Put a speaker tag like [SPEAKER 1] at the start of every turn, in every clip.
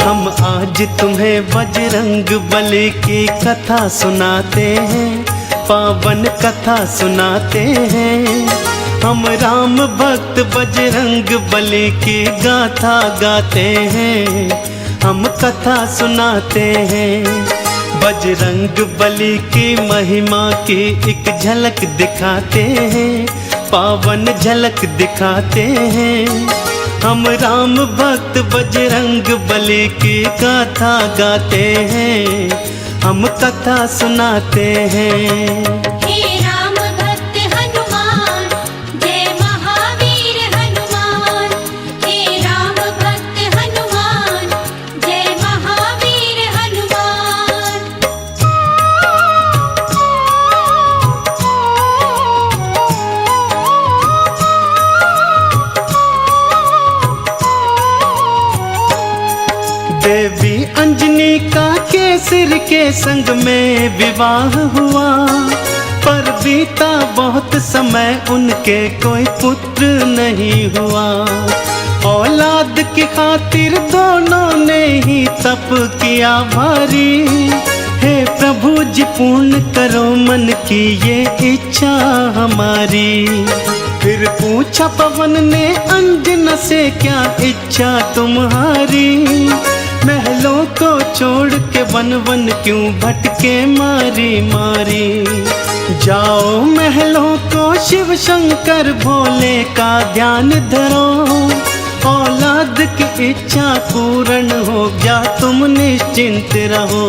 [SPEAKER 1] हम आज तुम्हें बजरंग बली की कथा सुनाते हैं, पावन कथा सुनाते हैं। हम राम भक्त बजरंग बली की गाथा गाते हैं, हम कथा सुनाते हैं। बजरंग बली की महिमा की एक झलक दिखाते हैं, पावन झलक दिखाते हैं। हम राम भक्त बजरंग बली की गाथा गाते हैं, हम कथा सुनाते हैं।
[SPEAKER 2] हे राम भक्त हनुमान, जय महावीर हनुमान। हे राम भक्त हनुमान, जय महावीर हनुमान।
[SPEAKER 1] देवी अंजनी का केसर के संग में विवाह हुआ, पर बीता बहुत समय उनके कोई पुत्र नहीं हुआ। औलाद की खातिर दोनों ने ही तप किया भारी। हे प्रभु जी पूर्ण करो मन की ये इच्छा हमारी। फिर पूछा पवन ने अंजना से, क्या इच्छा तुम्हारी? महलों को छोड़ के वन वन क्यों भटके मारी मारी। जाओ महलों को शिव शंकर भोले का ध्यान धरो, औलाद की इच्छा पूर्ण हो गया तुम निश्चिंत रहो।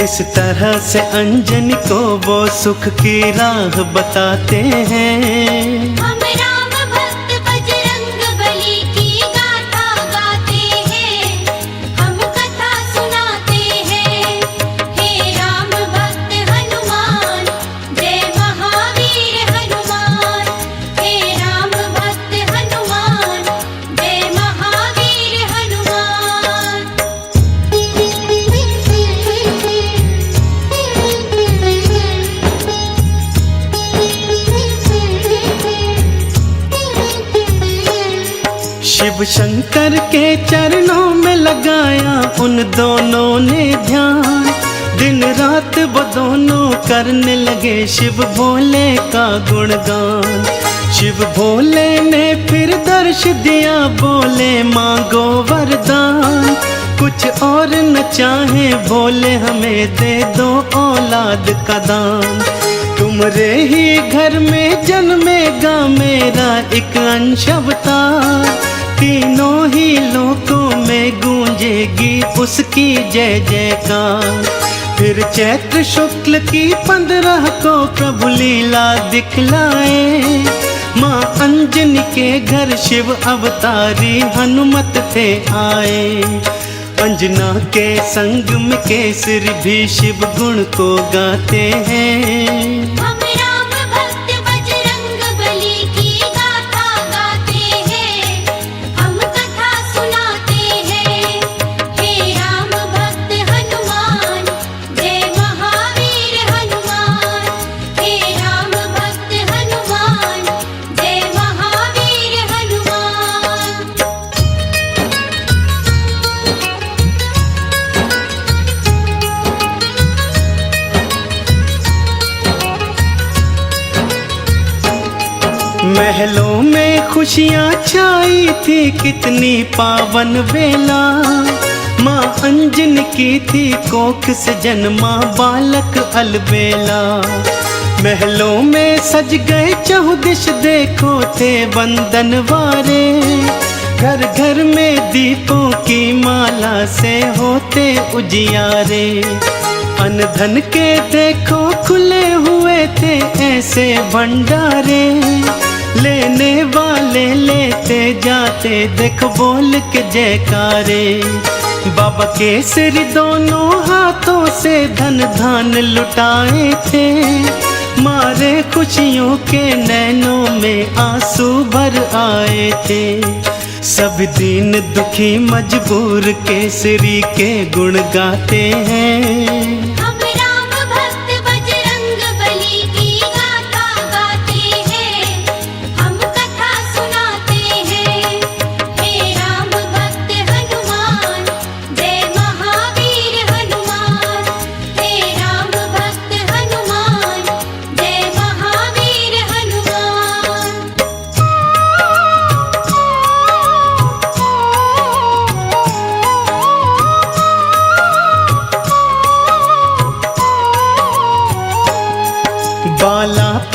[SPEAKER 1] इस तरह से अंजनी को वो सुख की राह बताते हैं।
[SPEAKER 2] हम राम भक्त बजरंग बली की गाथा गाते हैं, हम कथा सुनाते हैं। हे राम भक्त हनुमान, जय महावीर हनुमान। हे राम भक्त हनुमान, जय महावीर हनुमान।
[SPEAKER 1] शिव शंकर के चरणों में लगाया उन दोनों ने ध्यान। दिन रात वो दोनों करने लगे शिव भोले का गुणगान। शिव भोले ने फिर दर्श दिया, बोले मांगो वरदान। कुछ और न चाहे भोले हमें दे दो औलाद का दान। तुम्हारे ही घर में जन्मेगा मेरा एक अंश अवतार। तीनों ही लोकों में गूंजेगी उसकी जय जयकार। फिर चैत्र शुक्ल की 15 को प्रभु लीला दिखलाए। माँ अंजनी के घर शिव अवतारी हनुमत थे आए। अंजना के संग में केसरी भी शिव गुण को गाते हैं।
[SPEAKER 2] हम राम भक्त बजरंग बली की गाथा गाते हैं, हम कथा सुनाते हैं। हे राम भक्त हनुमान, जय महावीर हनुमान। हे राम भक्त हनुमान, जय महावीर हनुमान।
[SPEAKER 1] महलों में खुशियाँ छाई थी कितनी पावन बेला। माँ अंजनी की थी कोख से जन्मा बालक अलबेला। महलों में सज गए चहुदिश देखो थे बंदन वारे। घर घर में दीपों की माला से होते उजियारे। अन्न धन के देखो खुले हुए थे ऐसे भंडारे। लेने वाले लेते जाते देख बोल के जयकारे। बाबा केसरी दोनों हाथों से धन धान लुटाए थे। मारे खुशियों के नैनों में आंसू भर आए थे। सब दीन दुखी मजबूर केसरी के गुण गाते हैं।
[SPEAKER 2] हम राम भक्त बजरंग बली की गाथा गाते हैं, हम कथा सुनाते हैं। हे राम भक्त हनुमान,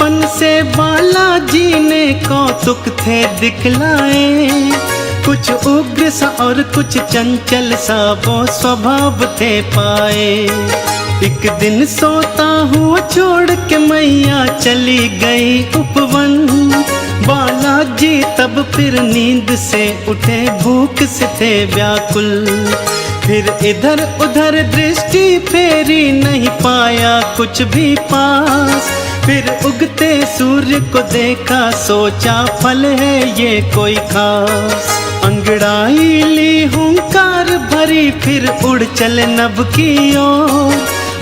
[SPEAKER 1] बचपन से बालाजी ने कौतुक थे दिखलाए, कुछ उग्र सा और कुछ चंचल सा वो स्वभाव थे पाए। एक दिन सोता हुआ छोड़ के मैया चली गई उपवन, बालाजी तब फिर नींद से उठे, भूख से थे व्याकुल। फिर इधर उधर दृष्टि फेरी, नहीं पाया कुछ भी पास। फिर उगते सूर्य को देखा, सोचा फल है ये कोई खास। अंगड़ाई ली हुंकार भरी, फिर उड़ चले नभ की ओर।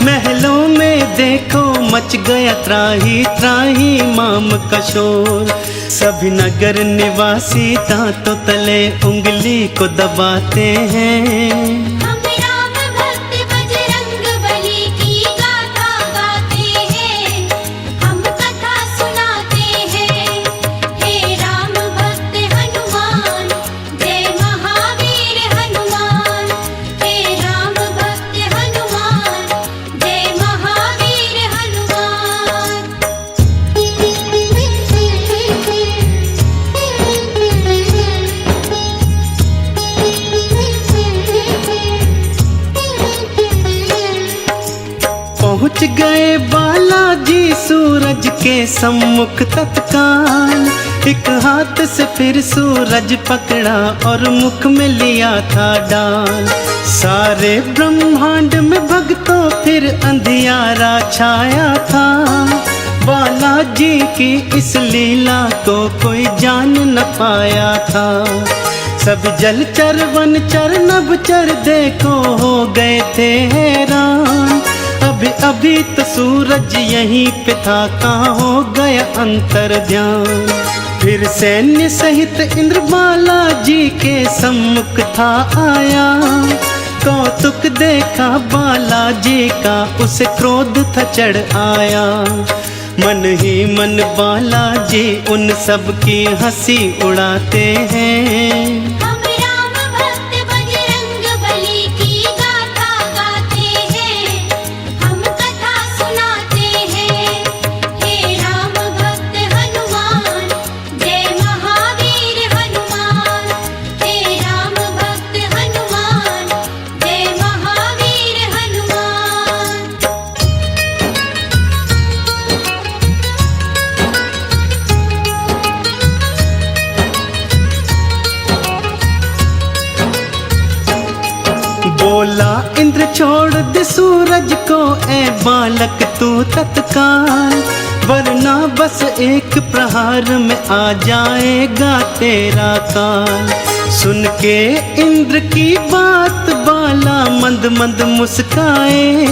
[SPEAKER 1] महलों में देखो मच गया त्राही त्राही माम का शोर। सभी नगर निवासी दांतों तले उंगली को दबाते हैं।
[SPEAKER 2] हम राम भक्त बजरंग बली की गाथा गाते हैं, हम कथा सुनाते हैं। हे राम भक्त हनुमान, जय महावीर हनुमान। हे राम भक्त हनुमान, जय महावीर हनुमान।
[SPEAKER 1] पहुँच गए बालाजी सूरज के सम्मुख तत्काल। एक हाथ से फिर सूरज पकड़ा और मुख में लिया था डाल। सारे ब्रह्मांड में भक्तों फिर अंधियारा छाया था। बालाजी की इस लीला को कोई जान न पाया था। सब जलचर वनचर नभचर देखो हो गए थे हैरान। अभी अभी तो सूरज यहीं पे था, कहाँ हो गया अंतर ध्यान। फिर सैन्य सहित इंद्र बालाजी के सम्मुख था आया। कौतुक देखा बालाजी का, उसे क्रोध था चढ़ आया। मन ही मन बालाजी उन सब की हंसी उड़ाते हैं।
[SPEAKER 2] हम राम भक्त बजरंग बली की गाथा गाते हैं, हम कथा सुनाते हैं। हे राम भक्त हनुमान, जय महावीर हनुमान। हे राम भक्त हनुमान, जय महावीर हनुमान।
[SPEAKER 1] बोला इंद्र छोड़ दे सूरज को, ए बालक तू तत्काल। वरना बस एक प्रहार में आ जाएगा तेरा काल। सुन के इंद्र की बात बाला मंद मंद मुस्काए।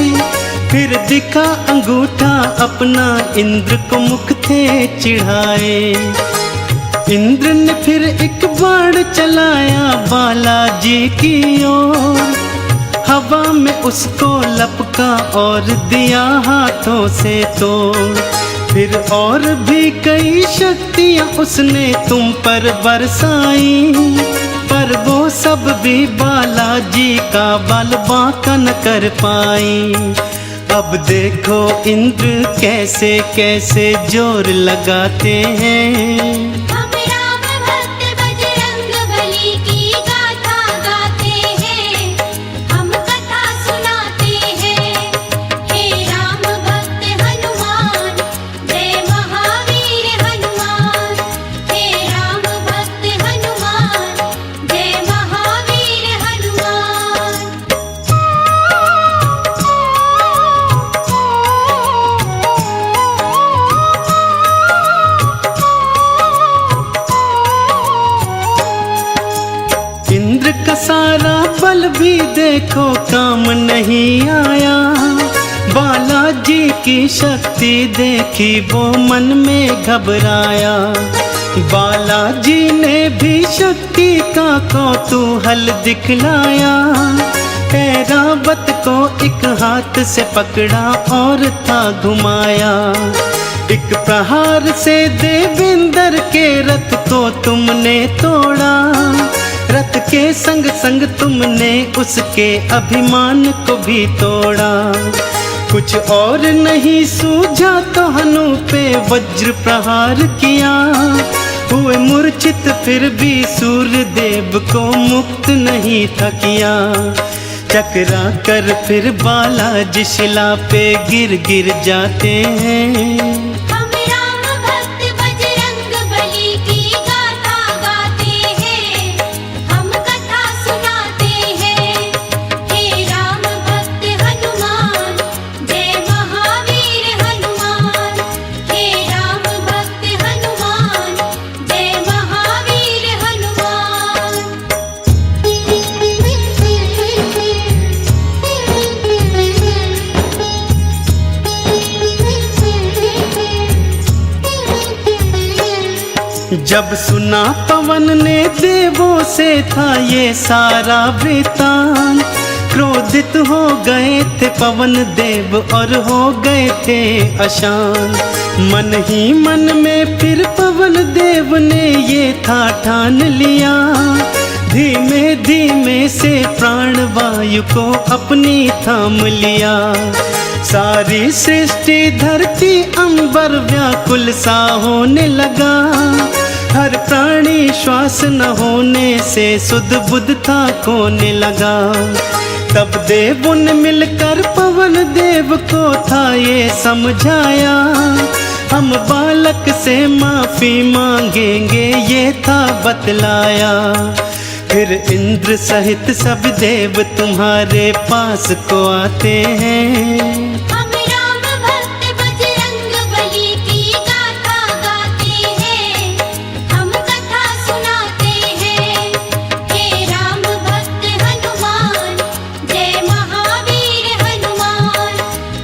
[SPEAKER 1] फिर दिखा अंगूठा अपना, इंद्र को मुख थे चिढ़ाए। इंद्र ने फिर एक बाण चलाया बालाजी की ओर। हवा में उसको लपका और दिया हाथों से तोड़। फिर और भी कई शक्तियां उसने तुम पर बरसाई, पर वो सब भी बालाजी का बल बांका न कर पाई। अब देखो इंद्र कैसे कैसे जोर लगाते हैं।
[SPEAKER 2] हम राम भक्त बजरंग बली की गाथा गाते हैं, हम कथा सुनाते हैं। हे राम भक्त हनुमान, जय महावीर हनुमान। हे राम भक्त हनुमान, जय महावीर हनुमान।
[SPEAKER 1] इंद्र का सारा बल भी देखो काम नहीं आया। बालाजी की शक्ति देखी वो मन में घबराया। बालाजी ने भी शक्ति का कौतूहल दिखलाया। ऐरावत को एक हाथ से पकड़ा और था घुमाया। एक प्रहार से देवेंद्र के रथ को तुमने तोड़ा। रथ के संग संग तुमने उसके अभिमान को भी तोड़ा। कुछ और नहीं सूझा तो हनु पे वज्र प्रहार किया। हुए मूर्छित फिर भी सूर्य देव को मुक्त नहीं था किया। चकरा कर फिर बालाजी शिला पे गिर गिर जाते हैं।
[SPEAKER 2] हम राम भक्त बजरंग बली की गाथा गाते हैं, हम कथा सुनाते हैं। हे राम भक्त हनुमान, जय महावीर हनुमान। हे राम भक्त हनुमान, जय महावीर हनुमान।
[SPEAKER 1] जब सुना पवन ने देवों से था ये सारा वृतांत, क्रोधित हो गए थे पवन देव और हो गए थे अशांत। मन ही मन में फिर पवन देव ने ये था ठान लिया, धीमे धीमे से प्राण वायु को अपनी थाम लिया। सारी सृष्टि धरती अंबर व्याकुल सा होने लगा, हर प्राणी श्वास न होने से सुध बुध था खोने लगा। तब देवों ने मिलकर पवन देव को था ये समझाया, हम बालक से माफी मांगेंगे ये था बतलाया। फिर इंद्र सहित सब देव तुम्हारे पास को आते हैं।
[SPEAKER 2] हम राम भक्त बजरंग बली की गाथा गाते हैं, हम कथा सुनाते हैं। हे राम भक्त हनुमान, जय महावीर हनुमान।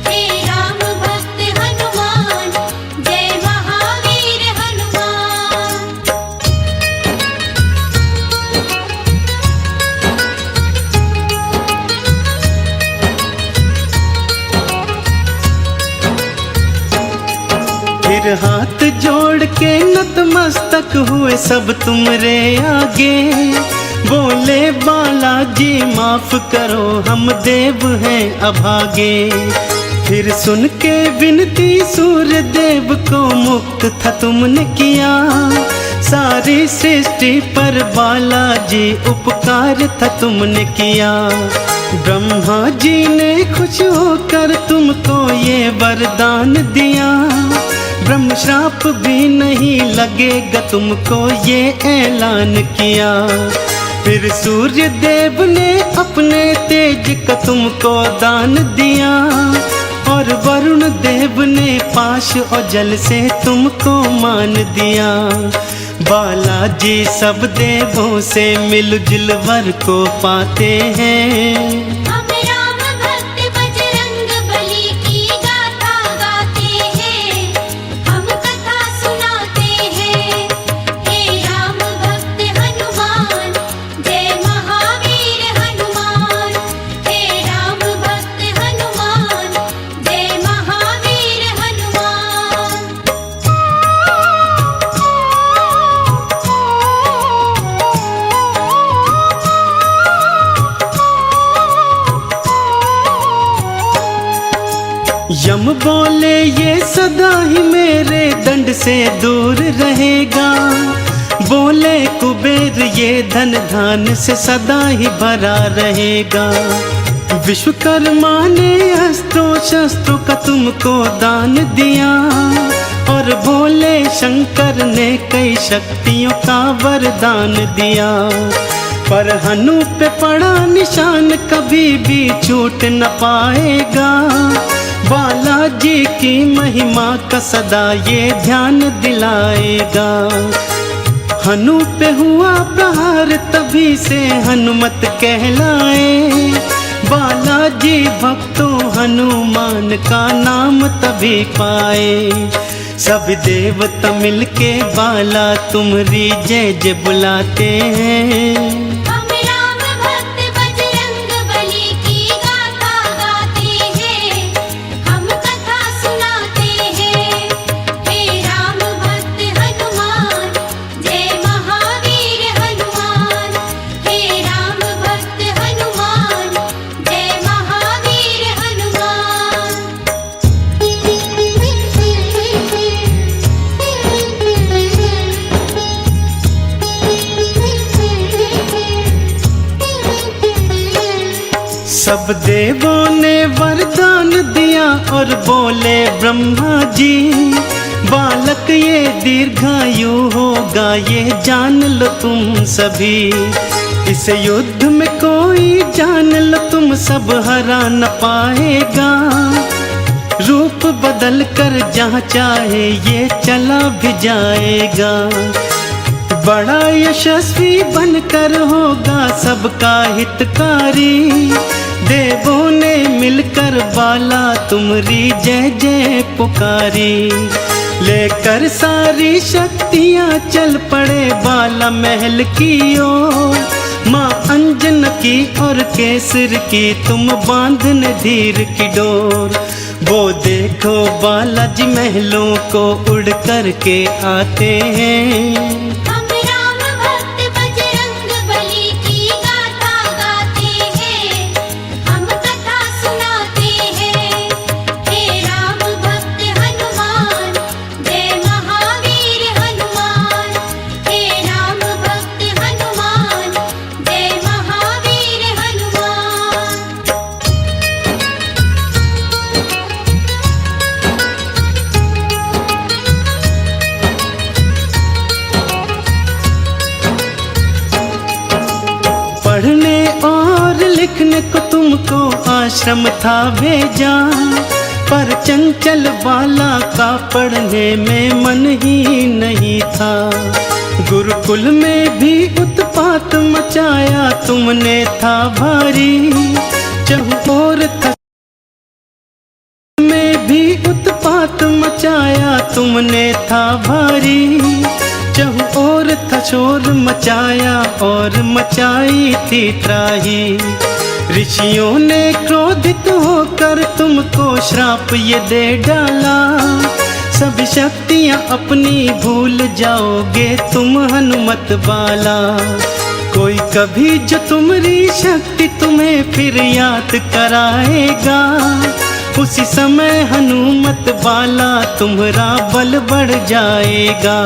[SPEAKER 2] हे राम भक्त हनुमान, जय महावीर हनुमान।
[SPEAKER 1] फिर हाथ जोड़ के नतमस्तक हुए सब तुमरे आगे, बोले बालाजी माफ करो हम देव हैं अभागे। फिर सुन के विनती सूर्य देव को मुक्त था तुमने किया, सारी सृष्टि पर बालाजी उपकार था तुमने किया। ब्रह्मा जी ने खुश होकर तुमको ये वरदान दिया, ब्रह्म श्राप भी नहीं लगेगा तुमको ये ऐलान किया। फिर सूर्य देव ने अपने तेज का तुमको दान दिया, और वरुण देव ने पाश और जल से तुमको मान दिया। बालाजी सब देवों से मिलजुल वर को पाते हैं।
[SPEAKER 2] हम राम भक्त बजरंग बली की गाथा गाते हैं, हम कथा सुनाते हैं। हे राम भक्त हनुमान, जय महावीर हनुमान। हे राम भक्त हनुमान, जय महावीर हनुमान।
[SPEAKER 1] यम बोले ये सदा ही मेरे दंड से दूर रहेगा, बोले कुबेर ये धन धान से सदा ही भरा रहेगा। विश्वकर्मा ने अस्त्रों शस्त्रों का तुमको दान दिया, और बोले शंकर ने कई शक्तियों का वरदान दिया। पर हनु पे पड़ा निशान कभी भी छूट न पाएगा, बालाजी की महिमा का सदा ये ध्यान दिलाएगा। हनु पे हुआ प्रहार तभी से हनुमत कहलाए, बालाजी भक्तों हनुमान का नाम तभी पाए। सब देवता मिलके बाला तुम्हारी जय जय बुलाते हैं।
[SPEAKER 2] हम राम भक्त बजरंग बली की गाथा गाते हैं, हम कथा सुनाते हैं। हे राम भक्त हनुमान, जय महावीर हनुमान। हे राम भक्त हनुमान, जय महावीर हनुमान।
[SPEAKER 1] सब देवों ने वरदान दिया और बोले ब्रह्मा जी, बालक ये दीर्घायु होगा, ये जान लो तुम सभी। इस युद्ध में कोई जान लो तुम सब हरा न पाएगा, रूप बदल कर जहाँ चाहे ये चला भी जाएगा। बड़ा यशस्वी बनकर होगा सबका हितकारी, देवों ने मिलकर बाला तुम्हारी जय जय पुकारी। लेकर सारी शक्तियाँ चल पड़े बाला महल की ओर, माँ अंजन की और केसर की तुम बांधने धीर की डोर। वो देखो बालाजी महलों को उड़ कर के आते हैं,
[SPEAKER 2] हम राम भक्त बजरंग बली की गाथा गाते हैं, हम कथा सुनाते हैं। हे राम भक्त हनुमान, जय महावीर हनुमान। हे राम भक्त हनुमान, जय महावीर हनुमान।
[SPEAKER 1] पढ़ने और लिखने को तुमको आश्रम था भेजा, पर चंचल बाला का पढ़ने में मन ही नहीं था। गुरुकुल में भी उत्पात मचाया तुमने था भारी, चहुओर था में भी उत्पात मचाया तुमने था भारी। चहुओर था शोर मचाया और मचाई थी त्राही। ऋषियों ने क्रोधित होकर तुमको श्राप ये दे डाला, सब शक्तियाँ अपनी भूल जाओगे तुम हनुमत बाला। कोई कभी जो तुम्हारी शक्ति तुम्हें फिर याद कराएगा, उसी समय हनुमत बाला तुम्हारा बल बढ़ जाएगा।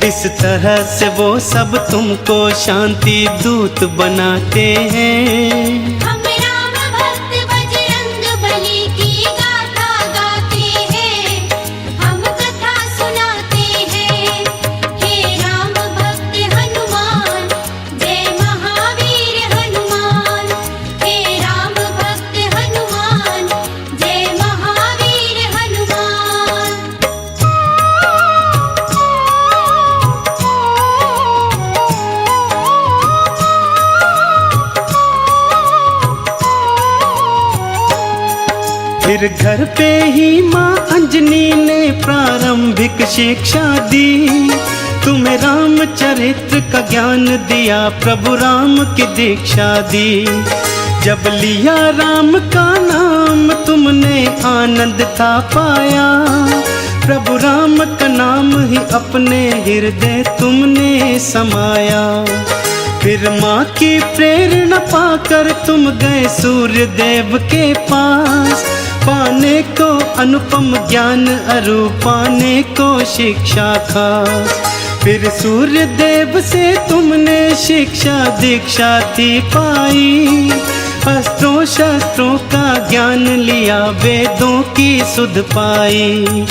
[SPEAKER 1] इस तरह से वो सब तुमको शांति दूत बनाते हैं।
[SPEAKER 2] हम राम भक्त बजरंग बली की गाथा गाते हैं, हम कथा सुनाते हैं। हे राम भक्त हनुमान, जय महावीर हनुमान। हे राम भक्त हनुमान, जय महावीर हनुमान।
[SPEAKER 1] फिर घर पे ही माँ अंजनी ने प्रारंभिक शिक्षा दी, तुम्हें रामचरित्र का ज्ञान दिया, प्रभु राम की दीक्षा दी। जब लिया राम का नाम तुमने आनंद था पाया, प्रभु राम का नाम ही अपने हृदय तुमने समाया। फिर माँ की प्रेरणा पाकर तुम गए सूर्य देव के पास, पाने को अनुपम ज्ञान अरु पाने को शिक्षा खास। फिर सूर्य देव से तुमने शिक्षा दीक्षा थी पाई, अस्त्रों शस्त्रों का ज्ञान लिया, वेदों की सुध पाई।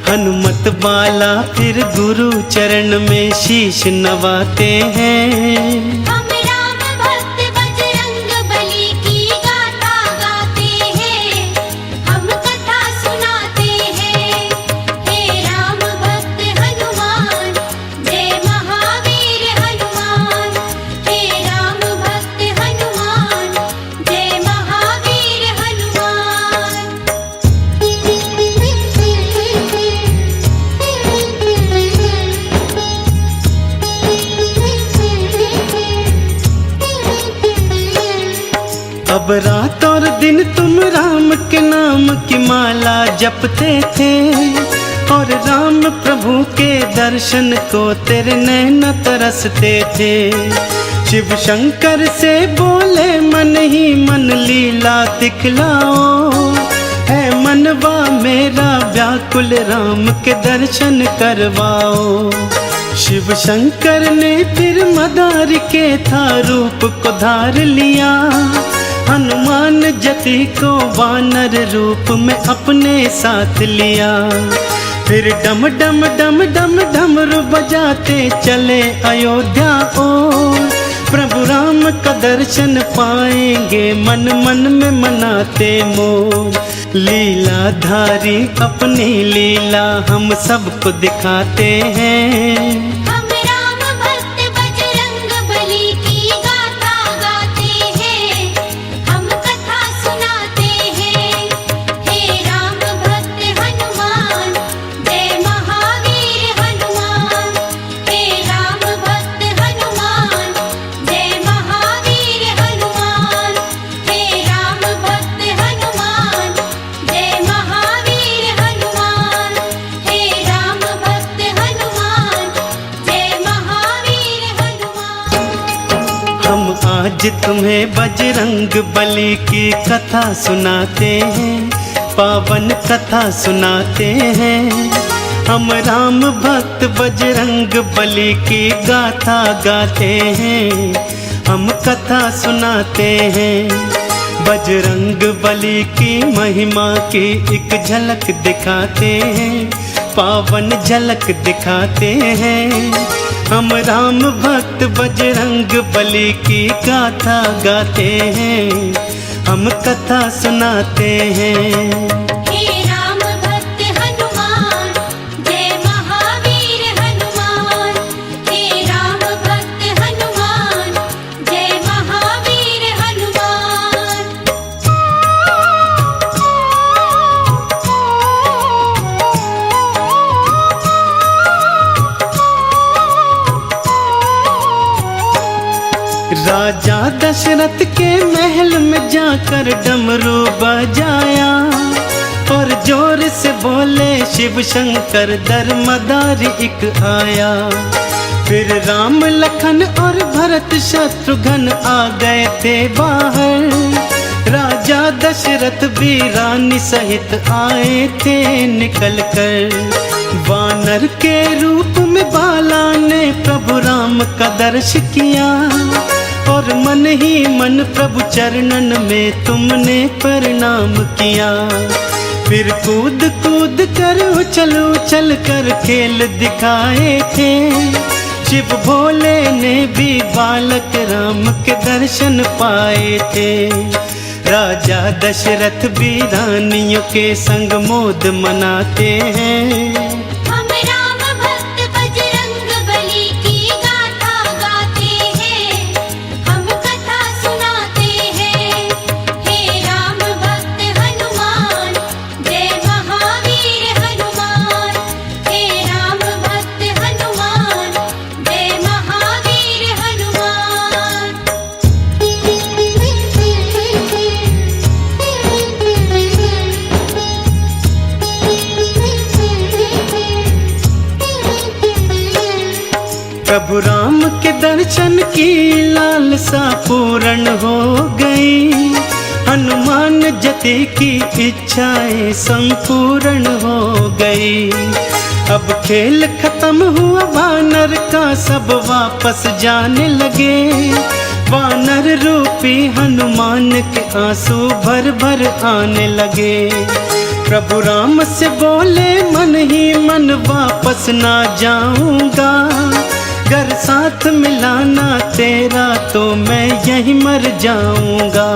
[SPEAKER 1] हनुमत बाला फिर गुरु चरण में शीश नवाते हैं।
[SPEAKER 2] हम राम भक्त बजरंग बली की गाथा गाते हैं, हम कथा सुनाते हैं। हे राम भक्त हनुमान, जय महावीर हनुमान। हे राम भक्त हनुमान, जय महावीर हनुमान।
[SPEAKER 1] अब रात और दिन तुम राम के नाम की माला जपते थे, और राम प्रभु के दर्शन को तेरे नैन तरसते थे। शिव शंकर से बोले मन ही मन लीला दिखलाओ, है मनवा मेरा व्याकुल राम के दर्शन करवाओ। शिव शंकर ने फिर मदार के था रूप को धार लिया, हनुमान जति को वानर रूप में अपने साथ लिया। फिर डम डम डम डम डमरू बजाते चले अयोध्या ओर। प्रभु राम का दर्शन पाएंगे मन मन में मनाते मोर। लीलाधारी अपनी लीला हम सबको दिखाते हैं।
[SPEAKER 2] हम राम भक्त बजरंग बली की गाथा गाते हैं, हम कथा सुनाते हैं। हे राम भक्त हनुमान, जय महावीर हनुमान। हे राम भक्त हनुमान, जय महावीर हनुमान। हे राम भक्त हनुमान, जय महावीर हनुमान। हे राम भक्त हनुमान, जय महावीर हनुमान।
[SPEAKER 1] हम आज तुम्हें बजरंग बली की कथा सुनाते हैं, पावन कथा सुनाते हैं। हम राम भक्त बजरंग बली की गाथा गाते हैं, हम कथा सुनाते हैं। बजरंग बली की महिमा की एक झलक दिखाते हैं, पावन झलक दिखाते हैं। हम राम भक्त बजरंग बली की गाथा गाते हैं, हम कथा सुनाते हैं।
[SPEAKER 2] हे राम भक्त हनुमान, जय महावीर हनुमान। हे राम भक्त हनुमान, जय महावीर हनुमान।
[SPEAKER 1] राजा दशरथ के महल में जाकर डमरू बजाया और जोर से बोले शिव शंकर दरमदार एक आया। फिर राम लखन और भरत शत्रुघ्न आ गए थे बाहर। राजा दशरथ भी रानी सहित आए थे निकल कर। वानर के रूप में बाला ने प्रभु राम का दर्श किया और मन ही मन प्रभु चरणन में तुमने प्रणाम किया। फिर कूद कूद कर उछल उछल कर खेल दिखाए थे। शिव भोले ने भी बालक राम के दर्शन पाए थे। राजा दशरथ भी रानियों के संग मोद मनाते हैं।
[SPEAKER 2] हम राम भक्त बजरंग बली की गाथा गाते हैं, हम कथा सुनाते हैं। हे राम भक्त हनुमान, जय महावीर हनुमान। हे राम भक्त हनुमान, जय महावीर हनुमान।
[SPEAKER 1] प्रभु राम के दर्शन की लालसा पूर्ण हो गई। हनुमान जति की इच्छाएं संपूर्ण हो गई। अब खेल खत्म हुआ वानर का, सब वापस जाने लगे। वानर रूपी हनुमान के आंसू भर भर आने लगे। प्रभु राम से बोले मन ही मन वापस ना जाऊंगा। घर साथ मिलाना तेरा तो मैं यहीं मर जाऊंगा।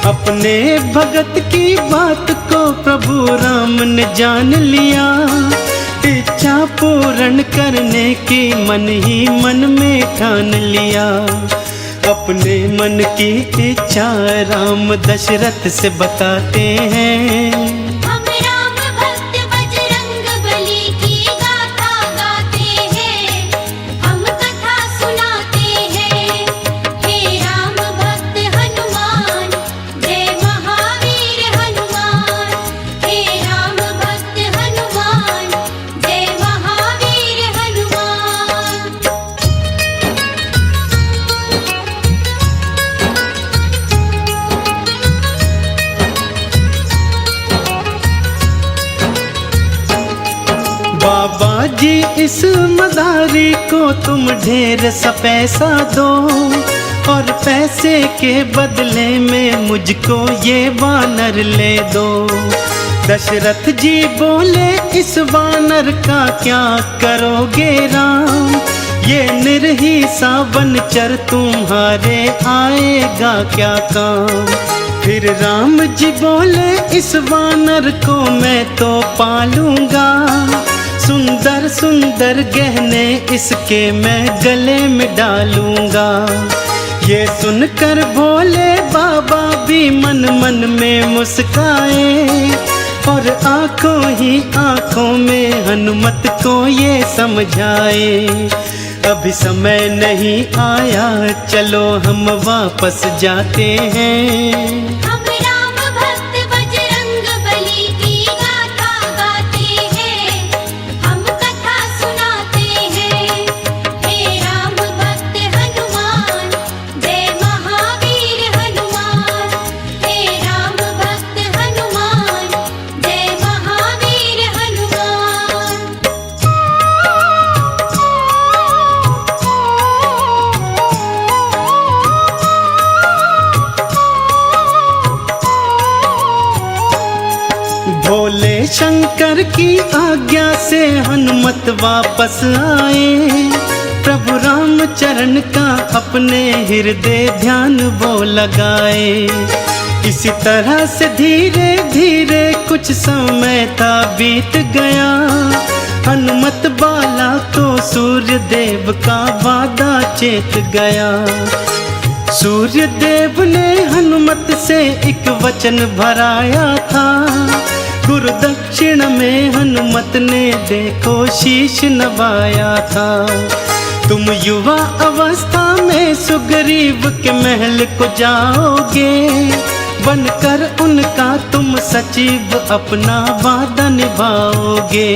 [SPEAKER 1] अपने भगत की बात को प्रभु राम ने जान लिया। इच्छा पूर्ण करने की मन ही मन में ठान लिया। अपने मन की इच्छा राम दशरथ से बताते हैं।
[SPEAKER 2] हम राम भक्त बजरंग बली की गाथा गाते हैं, हम कथा सुनाते हैं। हे राम भक्त हनुमान, जय महावीर हनुमान। हे राम भक्त हनुमान, जय महावीर हनुमान।
[SPEAKER 1] बाबा जी इस मदारी को तुम ढेर सा पैसा दो। और पैसे के बदले में मुझको ये वानर ले दो। दशरथ जी बोले इस वानर का क्या करोगे राम, ये निर्ही सा बनचर तुम्हारे आएगा क्या काम। फिर राम जी बोले इस वानर को मैं तो पालूंगा, सुंदर सुंदर गहने इसके मैं गले में डालूंगा। ये सुनकर भोले बाबा भी मन मन में मुस्काए, और आंखों ही आंखों में हनुमत को ये समझाए। अभी समय नहीं आया, चलो हम वापस जाते हैं।
[SPEAKER 2] हम राम भक्त बजरंग बली की गाथा गाते हैं, हम कथा सुनाते हैं। हे राम भक्त हनुमान, जय महावीर हनुमान। हे राम भक्त हनुमान, जय महावीर हनुमान।
[SPEAKER 1] भोले शंकर की आज्ञा से हनुमत वापस आए, प्रभु राम चरण का अपने हृदय ध्यान वो लगाए। इसी तरह से धीरे धीरे कुछ समय था बीत गया, हनुमत बाला को सूर्य देव का वादा चेत गया। सूर्य देव ने हनुमत से एक वचन भराया था, गुरु दक्षिण में हनुमत ने देखो शीश नवाया था। तुम युवा अवस्था में सुग्रीव के महल को जाओगे, बनकर उनका तुम सचिव अपना वादा निभाओगे।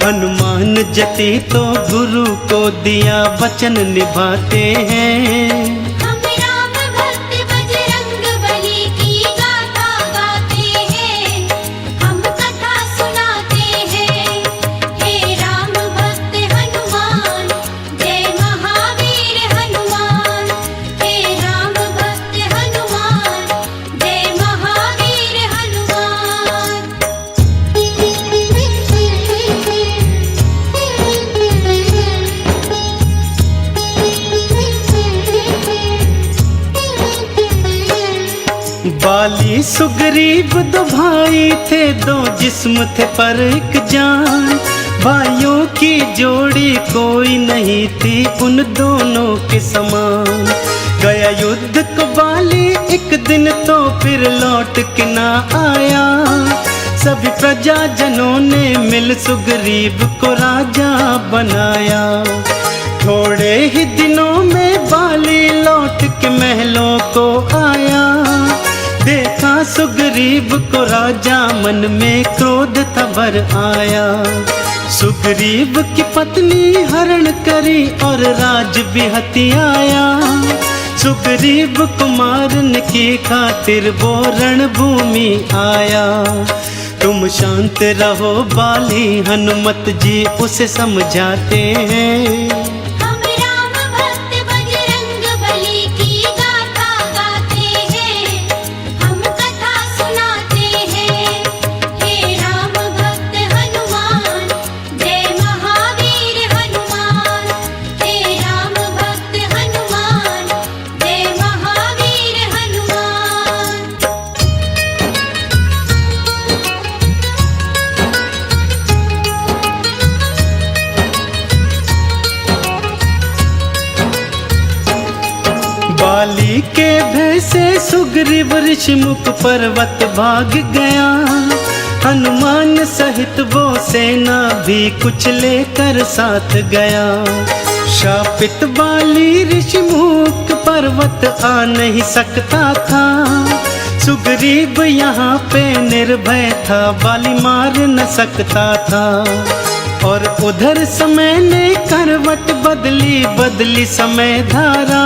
[SPEAKER 1] हनुमान जति तो गुरु को दिया वचन निभाते हैं।
[SPEAKER 2] हम राम भक्त बजरंग बली की गाथा गाते हैं, हम कथा सुनाते हैं। हे राम भक्त हनुमान, जय महावीर हनुमान। हे राम भक्त हनुमान, जय महावीर हनुमान।
[SPEAKER 1] बाली सुग्रीव दो भाई थे, दो जिस्म थे पर एक जान। भाइयों की जोड़ी कोई नहीं थी उन दोनों के समान। गया युद्ध को बाली एक दिन तो फिर लौट के ना आया, सभी प्रजाजनों ने मिल सुग्रीव को राजा बनाया। थोड़े ही दिनों में बाली लौट के महलों को आया, देखा सुग्रीव को राजा मन में क्रोध था भर आया। सुग्रीव की पत्नी हरण करी और राज भी हथियाया, सुग्रीव को मारने की खातिर वो रणभूमि आया। तुम शांत रहो बाली, हनुमत जी उसे समझाते हैं।
[SPEAKER 2] हम राम भक्त बजरंग बली की गाथा गाते हैं, हम कथा सुनाते हैं। हे राम भक्त हनुमान, जय महावीर हनुमान। हे राम भक्त हनुमान, जय महावीर हनुमान।
[SPEAKER 1] बाली के भय से सुग्रीव ऋषिमुख पर्वत भाग गया, हनुमान सहित वो सेना भी कुछ लेकर साथ गया। शापित बाली ऋषिमुख पर्वत आ नहीं सकता था, सुग्रीव यहाँ पे निर्भय था, बाली मार न सकता था। और उधर समय ने करवट बदली बदली समय धारा,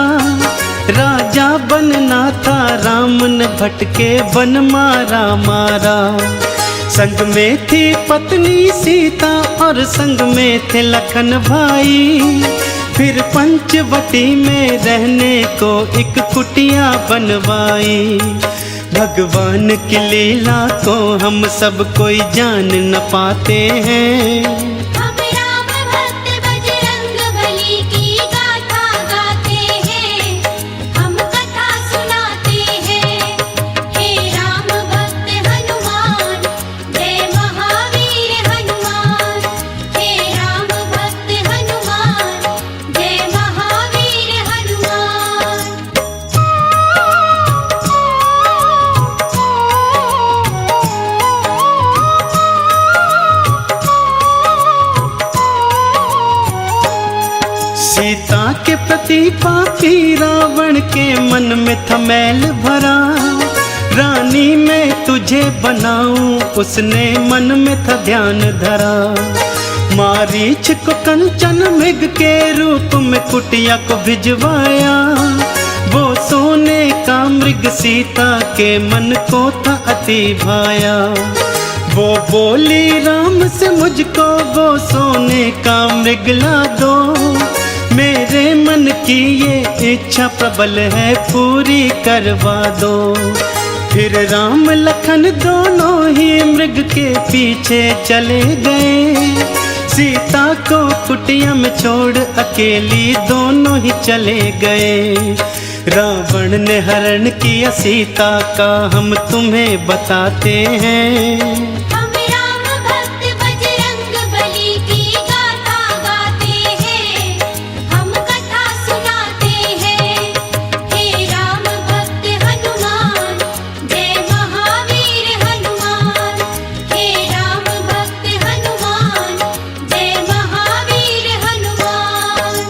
[SPEAKER 1] राजा बनना था राम ने भटके वन मारा मारा। संग में थी पत्नी सीता और संग में थे लखन भाई, फिर पंचवटी में रहने को एक कुटिया बनवाई। भगवान की लीला को हम सब कोई जान न पाते हैं।
[SPEAKER 2] हम राम भक्त बजरंग बली की गाथा गाते हैं, हम कथा सुनाते हैं। हे राम भक्त हनुमान, जय महावीर हनुमान। हे राम भक्त हनुमान, जय महावीर हनुमान।
[SPEAKER 1] सीता के प्रति पापी रावण के मन में था मैल भरा। रानी मैं तुझे बनाऊं उसने मन में था ध्यान धरा। मारीच को कंचन मृग के रूप में कुटिया को भिजवाया। वो सोने का मृग सीता के मन को था अति भाया। वो बोली राम से मुझको वो सोने का मृग ला दो। मेरे मन की ये इच्छा प्रबल है पूरी करवा दो। फिर राम लखन दोनों ही मृग के पीछे चले गए। सीता को कुटिया में छोड़ अकेली दोनों ही चले गए। रावण ने हरण किया सीता का हम तुम्हें बताते हैं।
[SPEAKER 2] हम राम भक्त बजरंग बली की गाथा गाते हैं, हम कथा सुनाते हैं। हे राम भक्त हनुमान, जय महावीर हनुमान। हे राम भक्त हनुमान, जय महावीर हनुमान।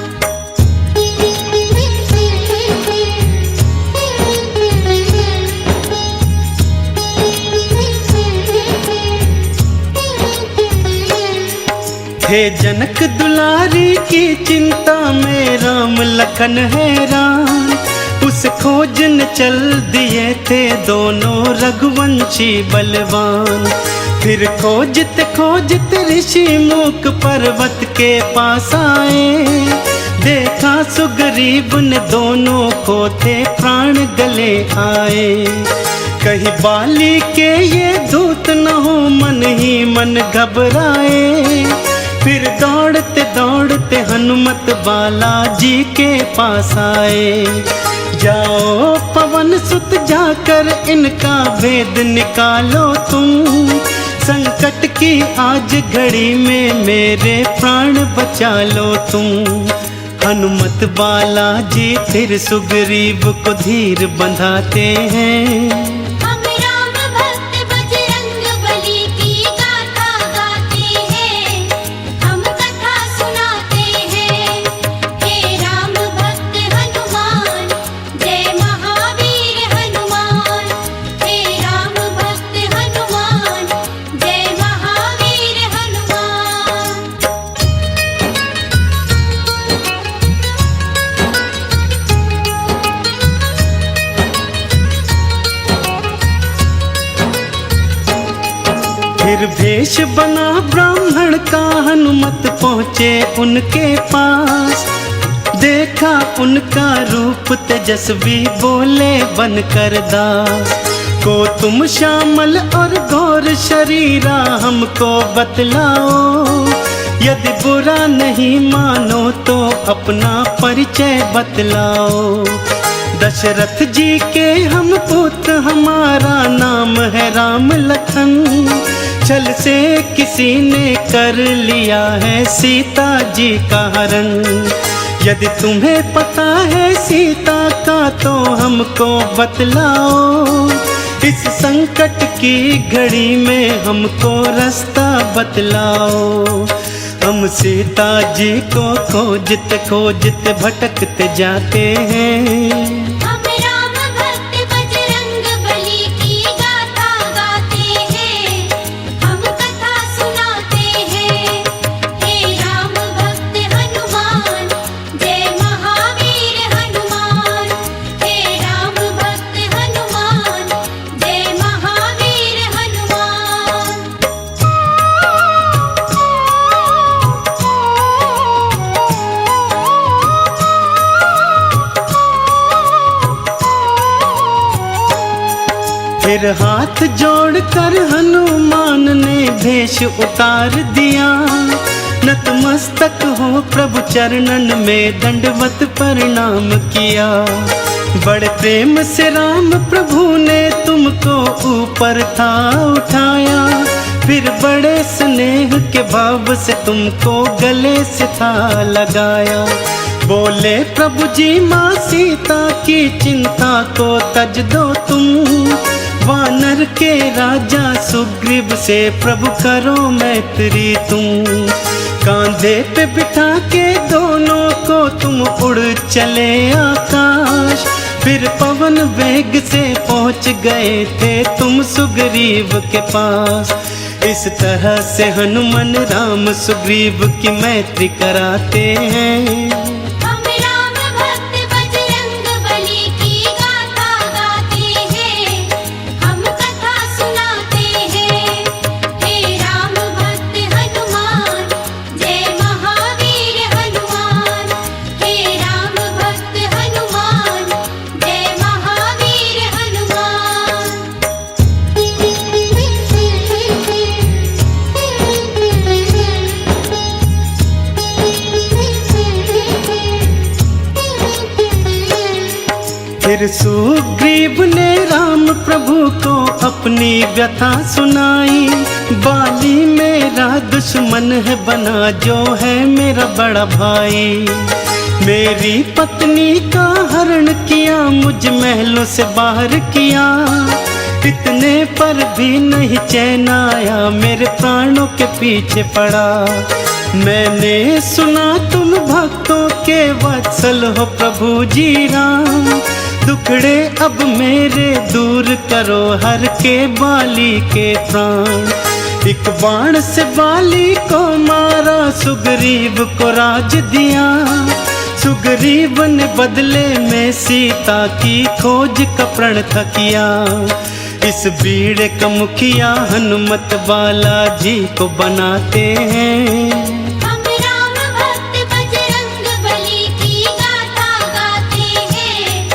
[SPEAKER 1] हे जनक दुलारी की चिंता में राम लखन हैरान। उस खोज न चल दिए थे दोनों रघुवंशी बलवान। फिर खोजते खोजते ऋषि मूक पर्वत के पास आए। देखा सुग्रीव ने दोनों को थे प्राण गले आए। कहीं बाली के ये दूत न हो मन ही मन घबराए। फिर दौड़ते दौड़ते हनुमत बालाजी के पास आए। जाओ पवन सुत जाकर इनका भेद निकालो तुम। संकट की आज घड़ी में मेरे प्राण बचा लो तुम। हनुमत बालाजी फिर सुग्रीव को धीर बंधाते हैं।
[SPEAKER 2] हम राम भक्त बजरंग बली की गाथा गाते हैं, हम कथा सुनाते हैं। हे राम भक्त हनुमान, जय महावीर हनुमान। हे राम भक्त हनुमान, जय महावीर हनुमान।
[SPEAKER 1] फिर भेष बना ब्राह्मण का हनुमत पहुँचे उनके पास। देखा उनका रूप तेजस्वी बोले बनकर दास। को तुम श्यामल और गौर शरीरा हमको बतलाओ। यदि बुरा नहीं मानो तो अपना परिचय बतलाओ। दशरथ जी के हम पुत्र हमारा नाम है राम लखन। छल से किसी ने कर लिया है सीता जी का हरण। यदि तुम्हें पता है सीता का तो हमको बतलाओ। इस संकट की घड़ी में हमको रास्ता बतलाओ। हम सीता जी को खोजते खोजते भटकते जाते हैं।
[SPEAKER 2] हम राम भक्त बजरंग बली की गाथा गाते हैं, हम कथा सुनाते हैं। हे राम भक्त हनुमान, जय महावीर हनुमान। हे राम भक्त हनुमान, जय महावीर हनुमान।
[SPEAKER 1] फिर हाथ जोड़कर हनुमान ने भेष उतार दिया। नतमस्तक हो प्रभु चरणन में दंडवत प्रणाम किया। बड़े प्रेम से राम प्रभु ने तुमको ऊपर था उठाया। फिर बड़े स्नेह के भाव से तुमको गले से था लगाया। बोले प्रभु जी माँ सीता की चिंता को तज दो तुम। वानर के राजा सुग्रीव से प्रभु करो मैत्री तुम। कांधे पे बिठा के दोनों को तुम उड़ चले आकाश। फिर पवन वेग से पहुंच गए थे तुम सुग्रीव के पास। इस तरह से हनुमान राम सुग्रीव की मैत्री कराते हैं।
[SPEAKER 2] हम राम भक्त बजरंग बली की गाथा गाते हैं। हम कथा सुनाते हैं। हे राम भक्त हनुमान जय महावीर हनुमान। हे राम भक्त हनुमान जय महावीर हनुमान।
[SPEAKER 1] फिर सुग्रीव ने राम प्रभु को अपनी व्यथा सुनाई। बाली मेरा दुश्मन है बना जो है मेरा बड़ा भाई। मेरी पत्नी का हरण किया मुझ महलों से बाहर किया। इतने पर भी नहीं चैन आया मेरे प्राणों के पीछे पड़ा। मैंने सुना तुम भक्तों के वत्सल हो प्रभु जी राम। दुखड़े अब मेरे दूर करो हर के बाली के प्राण। एक बाण से बाली को मारा सुग्रीव को राज दिया। सुग्रीव ने बदले में सीता की खोज का प्रण था किया। इस बीड़े का मुखिया हनुमत बाला जी को बनाते हैं।
[SPEAKER 2] हम राम भक्त बजरंग बली की गाथा गाते हैं।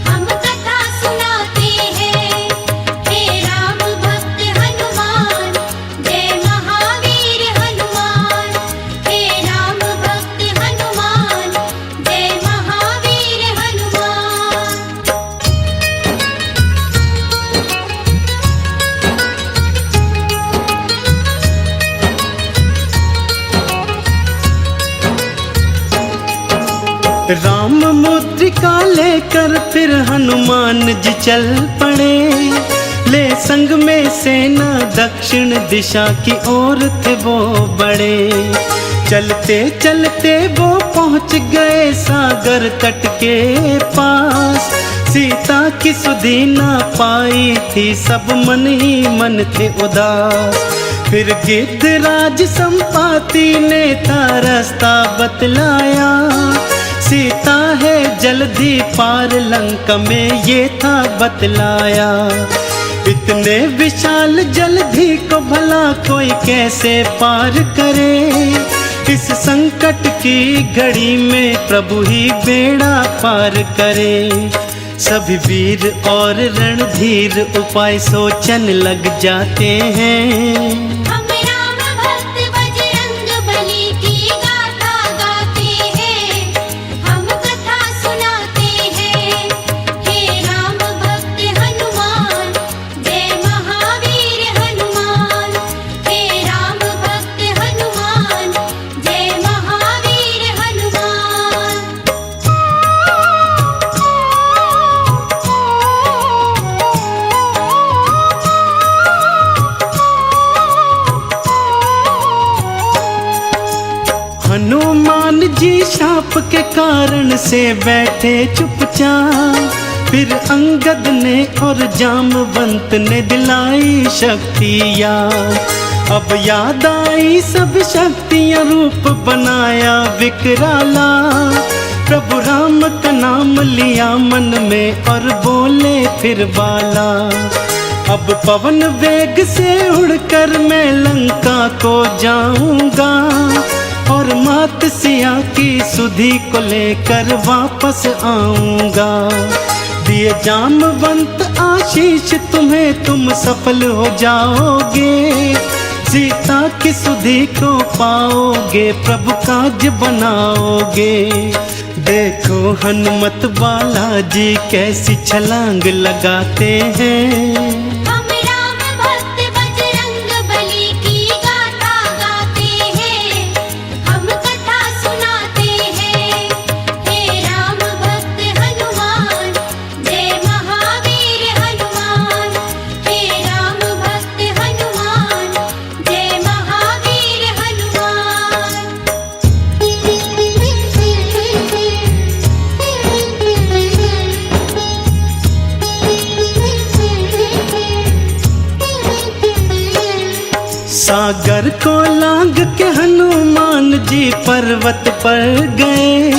[SPEAKER 2] हम कथा सुनाते हैं। हे राम भक्त हनुमान जय महावीर हनुमान। हे राम भक्त हनुमान जय महावीर हनुमान।
[SPEAKER 1] राम मुद्रिका लेकर फिर हनुमान जी चल पड़े। ले संग में सेना दक्षिण दिशा की ओर थे वो बड़े। चलते चलते वो पहुंच गए सागर तट के पास। सीता की सुधि ना पाई थी सब मन ही मन थे उदास। फिर गिद्धराज संपाति ने था रास्ता बतलाया। सीता है जल्दी पार लंका में ये था बतलाया। इतने विशाल जलधि को भला कोई कैसे पार करे। इस संकट की घड़ी में प्रभु ही बेड़ा पार करे। सभी वीर और रणधीर उपाय सोचन लग जाते हैं।
[SPEAKER 2] हम राम भक्त बजरंग बली की गाथा गाते हैं। हम कथा सुनाते हैं। हे राम भक्त हनुमान जय महावीर हनुमान। हे राम भक्त हनुमान जय महावीर हनुमान।
[SPEAKER 1] हनुमान जी शाप के कारण से बैठे चुपचाप। फिर अंगद ने और जामवंत ने दिलाई शक्तियाँ। अब याद आई सब शक्तियाँ रूप बनाया विकराला। प्रभु राम का नाम लिया मन में और बोले फिर बाला। अब पवन वेग से उड़कर मैं लंका को जाऊंगा। और मात सिया की सुधि को लेकर वापस आऊंगा। दिए जामवंत आशीष तुम्हें, तुम सफल हो जाओगे। सीता की सुधि को पाओगे, प्रभु काज बनाओगे। देखो हनुमत बालाजी कैसी छलांग लगाते हैं।
[SPEAKER 2] हम राम भक्त बजरंग बली की गाथा गाते हैं, हम कथा सुनाते हैं। हे राम भक्त हनुमान, जय महावीर हनुमान। हे राम भक्त हनुमान, जय महावीर हनुमान।
[SPEAKER 1] सागर को लांग के हनुमान जी पर्वत पर गए।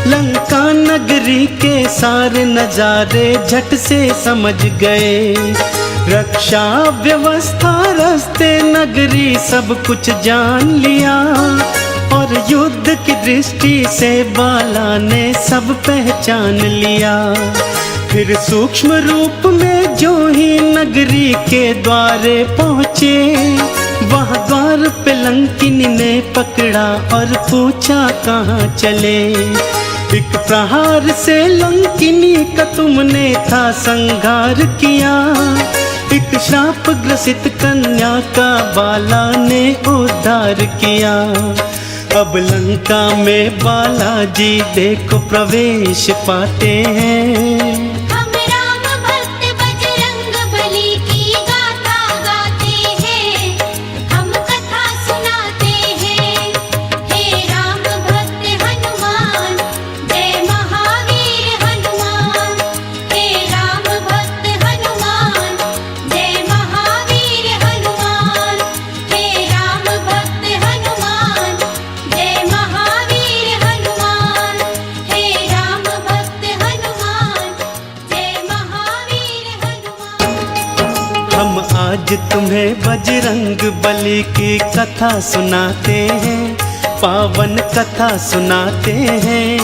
[SPEAKER 1] लंका नगरी के सारे नजारे झट से समझ गए। रक्षा व्यवस्था रास्ते नगरी सब कुछ जान लिया। और युद्ध की दृष्टि से बाला ने सब पहचान लिया। फिर सूक्ष्म रूप में जो ही नगरी के द्वारे पहुँचे, वहाँ द्वार पे लंकिनी ने पकड़ा और पूछा कहाँ चले। एक प्रहार से लंकिनी का तुमने था संहार किया। एक श्राप ग्रसित कन्या का बाला ने उद्धार किया। अब लंका में बालाजी देखो प्रवेश पाते हैं।
[SPEAKER 2] हम राम भक्त बजरंग बली की गाथा गाते हैं, हम कथा सुनाते हैं। हे राम भक्त हनुमान, जय महावीर हनुमान। हे राम भक्त हनुमान, जय महावीर हनुमान। हे राम भक्त हनुमान, जय महावीर हनुमान। हे राम भक्त हनुमान, जय महावीर हनुमान।
[SPEAKER 1] हम आज तुम्हें बजरंग बली की कथा सुनाते हैं, पावन कथा सुनाते हैं।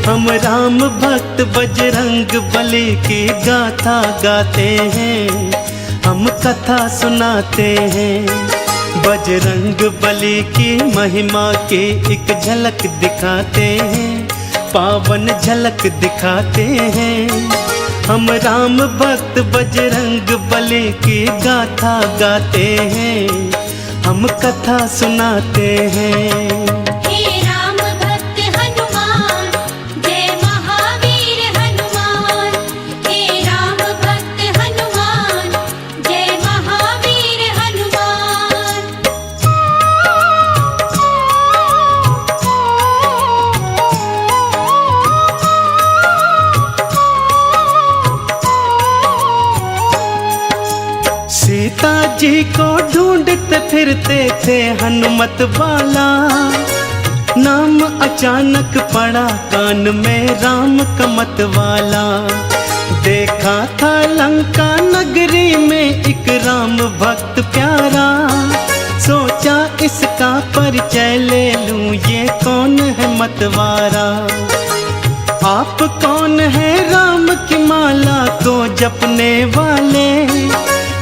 [SPEAKER 1] हम राम भक्त बजरंग बली की गाथा गाते हैं, हम कथा सुनाते हैं। बजरंग बली की महिमा की एक झलक दिखाते हैं, पावन झलक दिखाते हैं। हम राम भक्त बजरंग बली की गाथा गाते हैं, हम कथा सुनाते हैं।
[SPEAKER 2] हे राम भक्त हनुमान, जय महावीर हनुमान। हे राम भक्त हनुमान, जय महावीर हनुमान।
[SPEAKER 1] सीता जी को ढूंढते फिरते थे हनुमत बाला। नाम अचानक पड़ा कान में राम का मत वाला। देखा था लंका नगरी में एक राम भक्त प्यारा। सोचा इसका परिचय ले लूं, ये कौन है मतवारा। आप कौन है राम की माला को जपने वाले।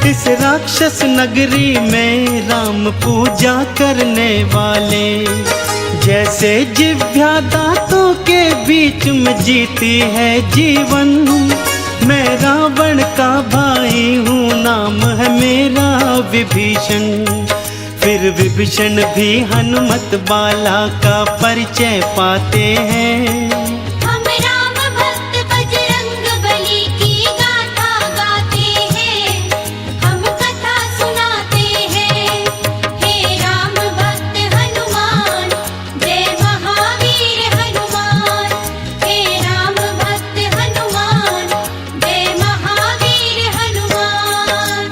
[SPEAKER 1] इस राक्षस नगरी में राम पूजा करने वाले। जैसे जिव्या दांतों के बीच में जीती है जीवन। मैं रावण का भाई हूँ, नाम है मेरा विभीषण। फिर विभीषण भी हनुमत बाला का परिचय पाते हैं।
[SPEAKER 2] हम राम भक्त बजरंग बली की गाथा गाते हैं, हम कथा सुनाते हैं। हे राम भक्त हनुमान, जय महावीर हनुमान। हे राम भक्त हनुमान, जय महावीर हनुमान।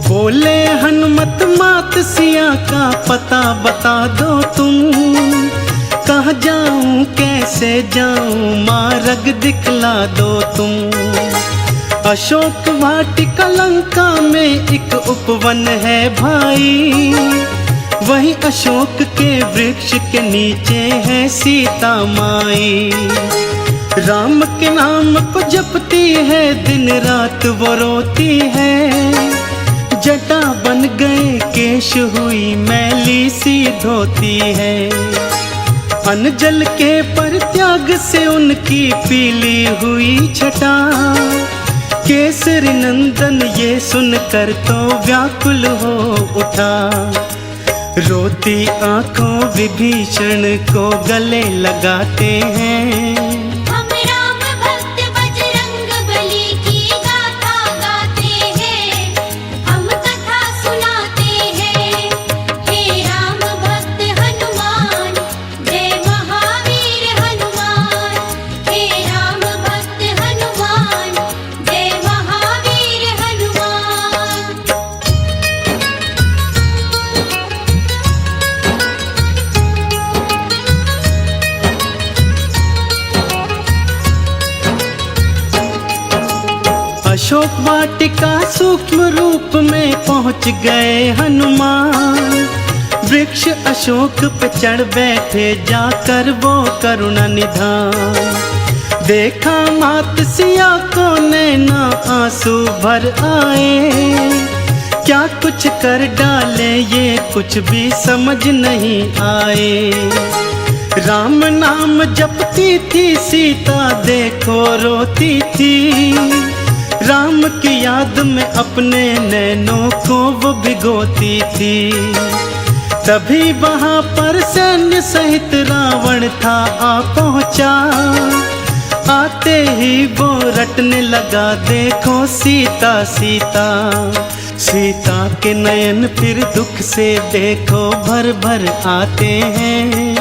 [SPEAKER 1] बोले हनुमत मात सिया का पता बता दो तुम। कहाँ जाऊं कैसे जाऊं मार्ग दिखला दो तुम। अशोक वाटिका लंका में एक उपवन है भाई, वही अशोक के वृक्ष के नीचे है सीता माई। राम के नाम को जपती है, दिन रात वो रोती है। जटा बन गए केश हुई मैली सी धोती है। अनजल के परित्याग से उनकी पीली हुई छटा। केसरी नंदन ये सुनकर तो व्याकुल हो उठा। रोती आंखों विभीषण को गले लगाते हैं।
[SPEAKER 2] हम राम भक्त बजरंग बली की गाथा गाते हैं, हम कथा सुनाते हैं। हे राम भक्त हनुमान, जय महावीर हनुमान। हे राम भक्त हनुमान, जय महावीर हनुमान।
[SPEAKER 1] अशोक वाटिका सूक्ष्म रूप में पहुंच गए हनुमान। वृक्ष अशोक पे चढ़ बैठे, जाकर वो करुणा निधान। देखा मात सिया को नैना आंसू भर आए। क्या कुछ कर डाले ये कुछ भी समझ नहीं आए। राम नाम जपती थी सीता, देखो रोती थी। राम की याद में अपने नैनों को वो भिगोती थी। तभी वहां पर सैन्य सहित रावण था आ पहुंचा। आते ही वो रटने लगा, देखो सीता सीता। सीता के नयन फिर दुख से देखो भर भर आते हैं।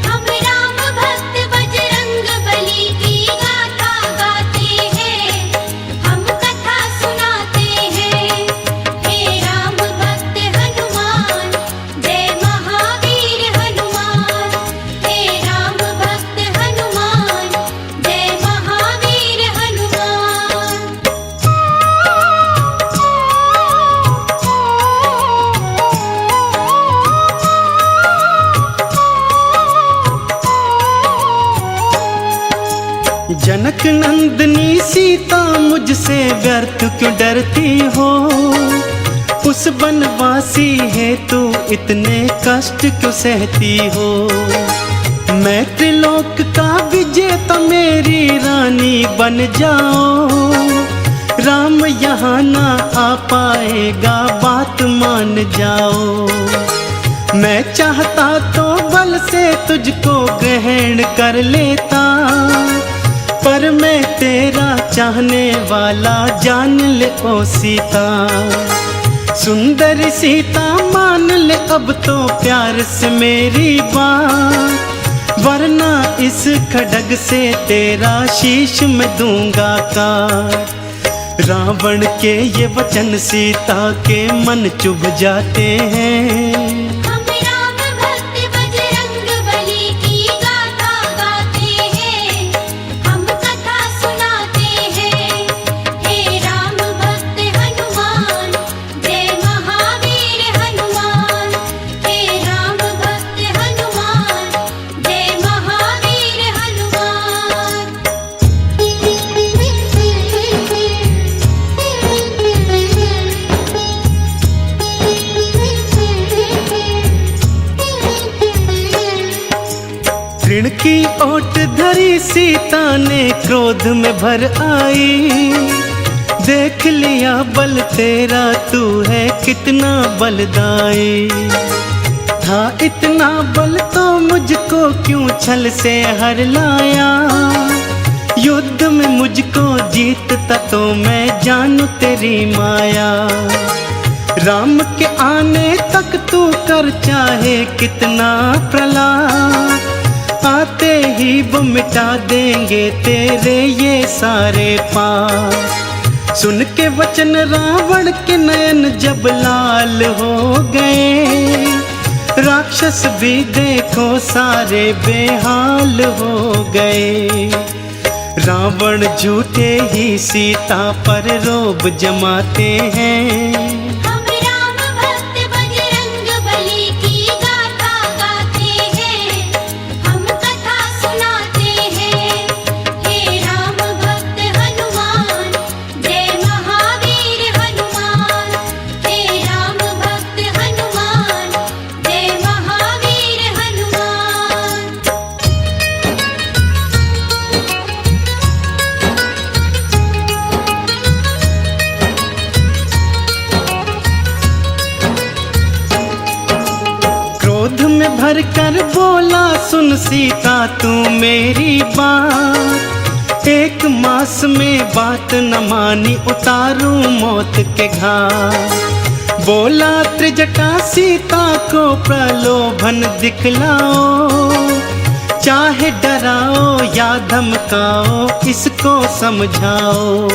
[SPEAKER 2] हम राम भक्त बजरंग बली की गाथा गाते हैं, हम कथा सुनाते हैं। हे राम भक्त हनुमान, जय महावीर हनुमान। हे राम भक्त हनुमान, जय महावीर हनुमान।
[SPEAKER 1] जनक नंदनी सीता, मुझसे व्यर्थ क्यों डरती हो। उस बनवासी है तू इतने कष्ट क्यों सहती हो। मैं त्रिलोक का विजेता, मेरी रानी बन जाओ। राम यहाँ ना आ पाएगा, बात मान जाओ। मैं चाहता तो बल से तुझको ग्रहण कर लेता, पर मैं तेरा चाहने वाला जान ले ओ सीता। सुंदर सीता मान ले अब तो प्यार से मेरी बात, वरना इस खड्ग से तेरा शीश मैं दूंगा काट। रावण के ये वचन सीता के मन चुभ जाते हैं।
[SPEAKER 2] हम राम भक्त बजरंग बली की गाथा गाते हैं, हम कथा सुनाते हैं। हे राम भक्त हनुमान, जय महावीर हनुमान। हे राम भक्त हनुमान, जय महावीर हनुमान।
[SPEAKER 1] ऋण की ओट धरी सीता ने क्रोध में भर आई। देख लिया बल तेरा, तू है कितना बलदाई। था इतना बल तो मुझको क्यों छल से हर लाया। युद्ध में मुझको जीतता तो मैं जानू तेरी माया। राम के आने तक तू कर चाहे कितना प्रलाप, आते ही वो मिटा देंगे तेरे ये सारे पाप। सुन के वचन रावण के नयन जब लाल हो गए। राक्षस भी देखो सारे बेहाल हो गए। रावण झूठे ही सीता पर रोब जमाते हैं।
[SPEAKER 2] हम राम भक्त बजरंग बली की गाथा गाते हैं, हम कथा सुनाते हैं। हे राम भक्त हनुमान, जय महावीर हनुमान। हे राम भक्त हनुमान, जय महावीर हनुमान।
[SPEAKER 1] क्रोध में भर कर बोला सुन सीता तू मेरी बात, एक मास में बात न मानी उतारूं मौत के घाट। बोला त्रिजटा सीता को प्रलोभन दिखलाओ, चाहे डराओ या धमकाओ इसको समझाओ।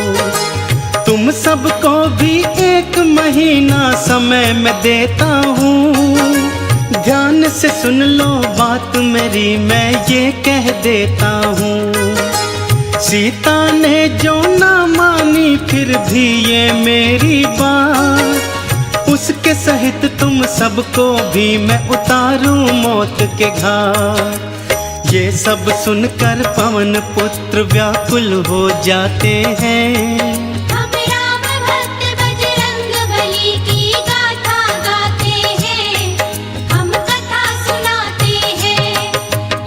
[SPEAKER 1] तुम सबको भी 1 महीना समय मैं देता हूँ, ध्यान से सुन लो बात मेरी मैं ये कह देता हूँ। सीता ने जो ना मानी फिर भी ये मेरी बात, उसके सहित तुम सबको भी मैं उतारूं मौत के घाट। ये सब सुनकर पवन पुत्र व्याकुल हो जाते हैं।
[SPEAKER 2] हम राम भक्त बजरंग बली की गाथा गाते हैं, हम कथा सुनाते हैं।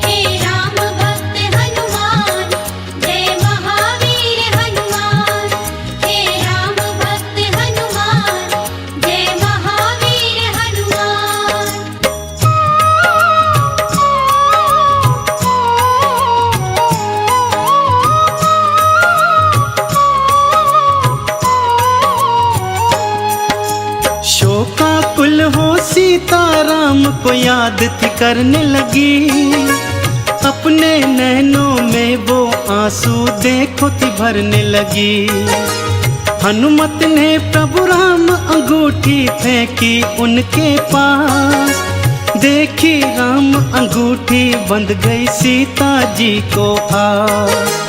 [SPEAKER 2] हे राम भक्त हनुमान, जय महावीर हनुमान। हे राम भक्त हनुमान, जय महावीर हनुमान।
[SPEAKER 1] शोकाकुल हो सीता राम को याद थी करने लगी, अपने नैनों में वो आंसू देखो थी भरने लगी। हनुमत ने प्रभु राम अंगूठी फेंकी उनके पास, देखी राम अंगूठी बंध गई सीता जी को पास।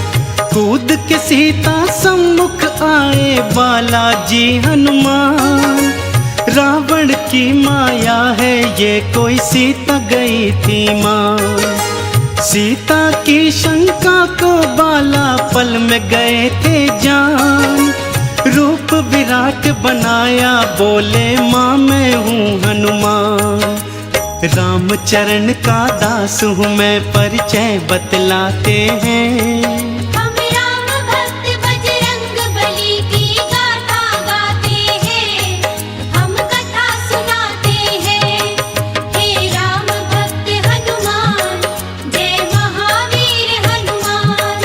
[SPEAKER 1] कूद के सीता सम्मुख आए बालाजी हनुमान, रावण की माया है ये कोई सीता गई थी माँ। सीता की शंका को बाला पल में गए थे जान, रूप विराट बनाया बोले माँ मैं हूँ हनुमान। रामचरण का दास हूँ मैं परिचय बतलाते हैं।
[SPEAKER 2] हम राम भक्त बजरंग बली की गाथा गाते हैं, हम कथा सुनाते हैं। हे राम भक्त हनुमान, जय महावीर हनुमान।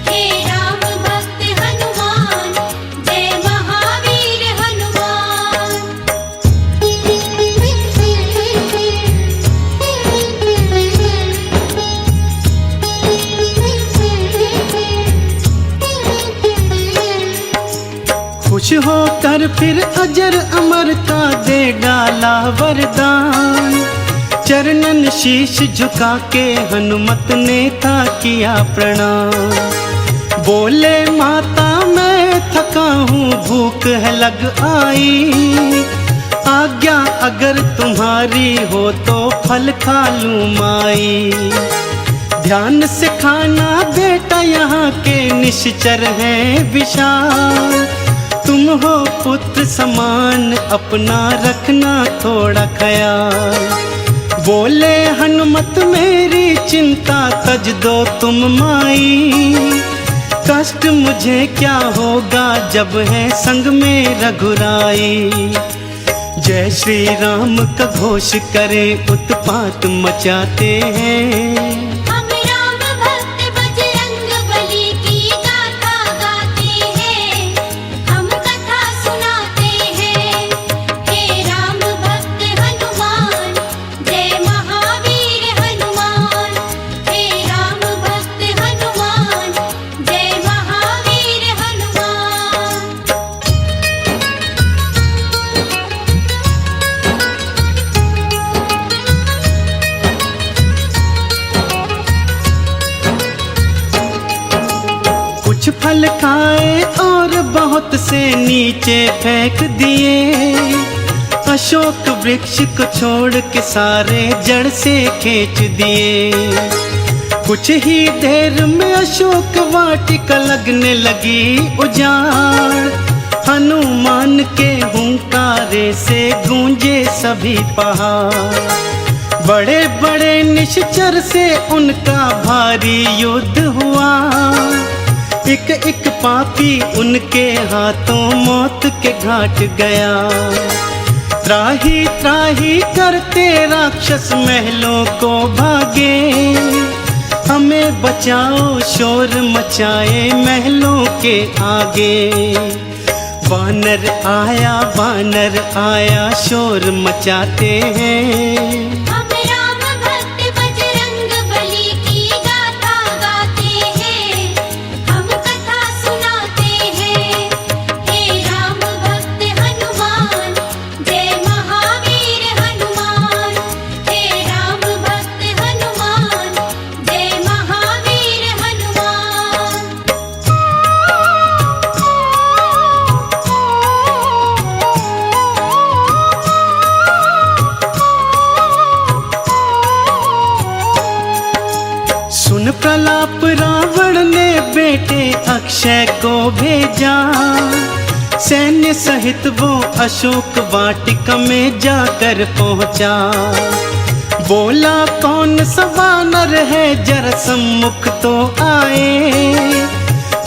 [SPEAKER 2] हे राम भक्त हनुमान, जय महावीर हनुमान।
[SPEAKER 1] खुश होकर फिर अजर अमर का दे डाला वरदान, चरणन शीश झुका के हनुमत ने था किया प्रणाम। बोले माता मैं थका हूँ भूख है लग आई, आज्ञा अगर तुम्हारी हो तो फल खा लूँ माई। ध्यान से खाना बेटा यहाँ के निश्चर हैं विशाल, तुम हो पुत्र समान अपना रखना थोड़ा ख्याल। बोले हनुमत मेरी चिंता तज दो तुम माई, कष्ट मुझे क्या होगा जब है संग में रघुराई। जय श्री राम का घोष करे उत्पात मचाते हैं।
[SPEAKER 2] हम राम भक्त बजरंग बली की गाथा गाते हैं, हम कथा सुनाते हैं। हे राम भक्त हनुमान, जय महावीर हनुमान। हे राम भक्त हनुमान, जय महावीर हनुमान।
[SPEAKER 1] कुछ फल खाए और बहुत से नीचे फेंक दिए। अशोक वृक्ष को छोड़ के सारे जड़ से खींच दिए। कुछ ही देर में अशोक वाटिका लगने लगी उजाड़। हनुमान के हुंकारे से गूंजे सभी पहाड़। बड़े बड़े निश्चर से उनका भारी युद्ध हुआ। एक एक पापी उनके हाथों मौत के घाट गया। त्राही त्राही करते राक्षस महलों को भागे। हमें बचाओ शोर मचाए महलों के आगे। वानर आया शोर मचाते हैं।
[SPEAKER 2] हम राम भक्त बजरंग बली की गाथा गाते हैं। हम कथा सुनाते हैं। हे राम भक्त हनुमान, जय महावीर हनुमान। हे राम भक्त हनुमान, जय महावीर हनुमान।
[SPEAKER 1] सुन प्रलाप रावण ने बेटे अक्षय को भेजा। सैन्य सहित वो अशोक वाटिका में जाकर पहुंचा। बोला कौन सा वानर है जरा सम्मुख तो आए।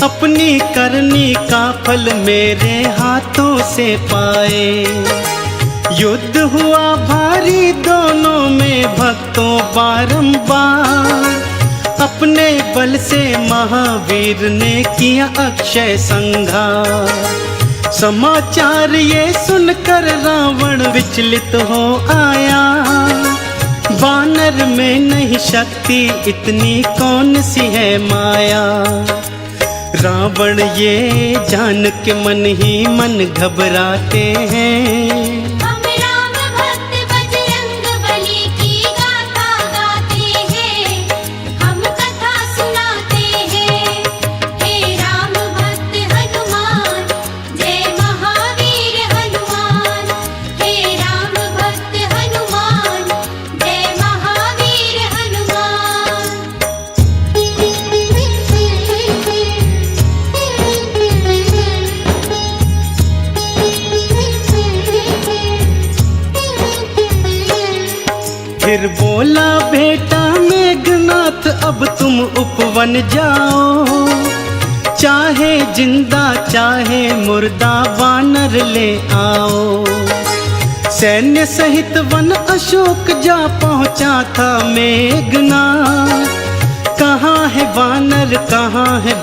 [SPEAKER 1] अपनी करनी का फल मेरे हाथों से पाए। युद्ध हुआ भारी दोनों में भक्तों बारंबार। अपने बल से महावीर ने किया अक्षय संहार। समाचार ये सुनकर रावण विचलित हो आया। वानर में नहीं शक्ति इतनी कौन सी है माया। रावण ये जान के मन ही मन घबराते हैं।
[SPEAKER 2] हम राम भक्त बजरंग बली की गाथा गाते हैं। हम कथा सुनाते हैं। हे राम भक्त हनुमान, जय महावीर हनुमान। हे राम भक्त हनुमान, जय महावीर हनुमान।
[SPEAKER 1] फिर बोला बेटा मेघनाथ अब तुम उपवन जाओ। चाहे जिंदा चाहे मुर्दा वानर ले आओ। सैन्य सहित वन अशोक जा पहुंचा था मेघनाथ। कहाँ है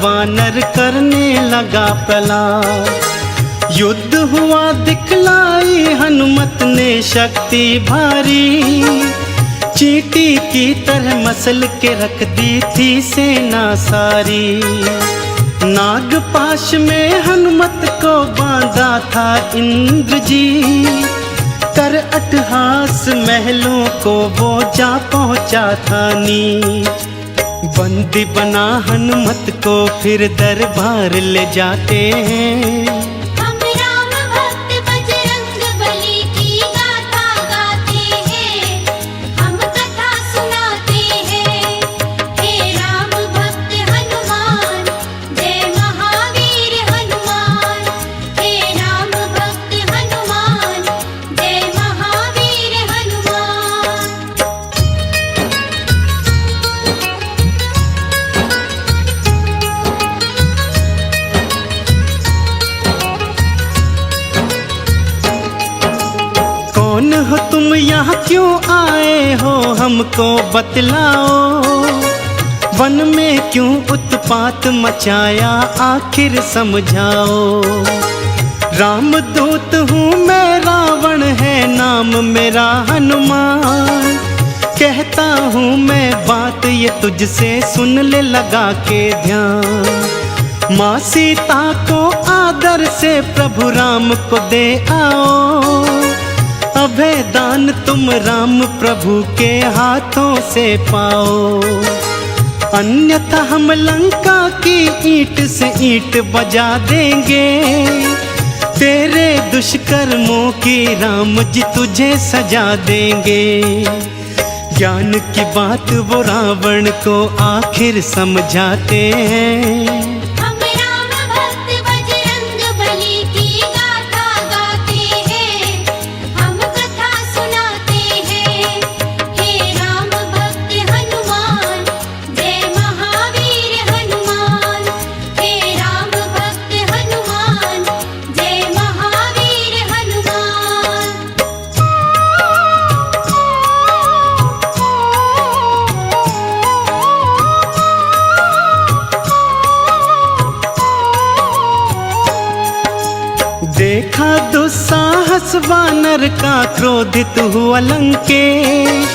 [SPEAKER 1] वानर करने लगा प्रलाप। युद्ध हुआ दिखलाई हनुमत ने शक्ति भारी। चींटी की तरह मसल के रख दी थी सेना सारी। नागपाश में हनुमत को बांधा था इंद्र जी। कर अट्टहास महलों को वो जा पहुंचा था नीच। बंदी बना हनुमत को फिर दरबार ले जाते हैं।
[SPEAKER 2] हम राम भक्त बजरंग बली की गाथा गाते हैं। हम कथा सुनाते हैं। हे राम भक्त हनुमान, जय महावीर हनुमान। हे राम भक्त हनुमान, जय महावीर हनुमान।
[SPEAKER 1] कौन हो तुम यहाँ क्यों आए हो हमको बतलाओ। वन में क्यों उत्पात मचाया आखिर समझाओ। रामदूत हूँ मैं रावण है नाम मेरा हनुमान। कहता हूँ मैं बात ये तुझसे सुन ले लगा के ध्यान। माँ सीता को आदर से प्रभु राम को दे आओ। अभय दान तुम राम प्रभु के हाथों से पाओ। अन्यथा हम लंका की ईंट से ईंट बजा देंगे। तेरे दुष्कर्मों की राम जी तुझे सजा देंगे। ज्ञान की बात वो रावण को आखिर समझाते हैं।
[SPEAKER 2] हम राम भक्त बजरंग बली की गाथा गाते हैं, हम कथा सुनाते हैं। हे राम भक्त हनुमान, जय महावीर हनुमान। हे राम भक्त हनुमान, जय महावीर हनुमान।
[SPEAKER 1] देखा दुस्साहस वानर का, क्रोधित हुआ लंकेश।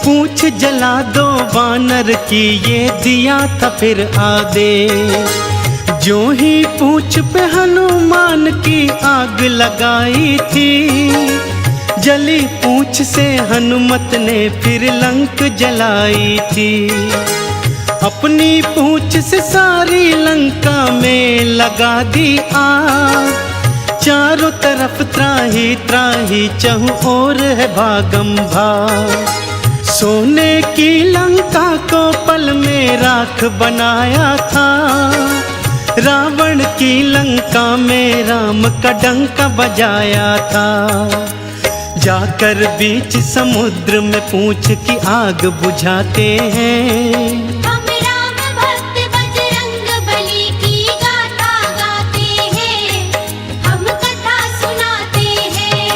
[SPEAKER 1] पूछ जला दो वानर की, ये दिया था फिर आदेश। जो ही पूछ पे हनुमान की आग लगाई थी, जली पूछ से हनुमत ने फिर लंक जलाई थी। अपनी पूछ से सारी लंका में लगा दी आग। चारों तरफ त्राही त्राही, चहुं ओर है भागम भाग। सोने की लंका को पल में राख बनाया था। रावण की लंका में राम का डंका बजाया था। जाकर बीच समुद्र में पूछ की आग बुझाते हैं।
[SPEAKER 2] हम राम भक्त बजरंग बली की गाथा गाते हैं, हम कथा सुनाते हैं।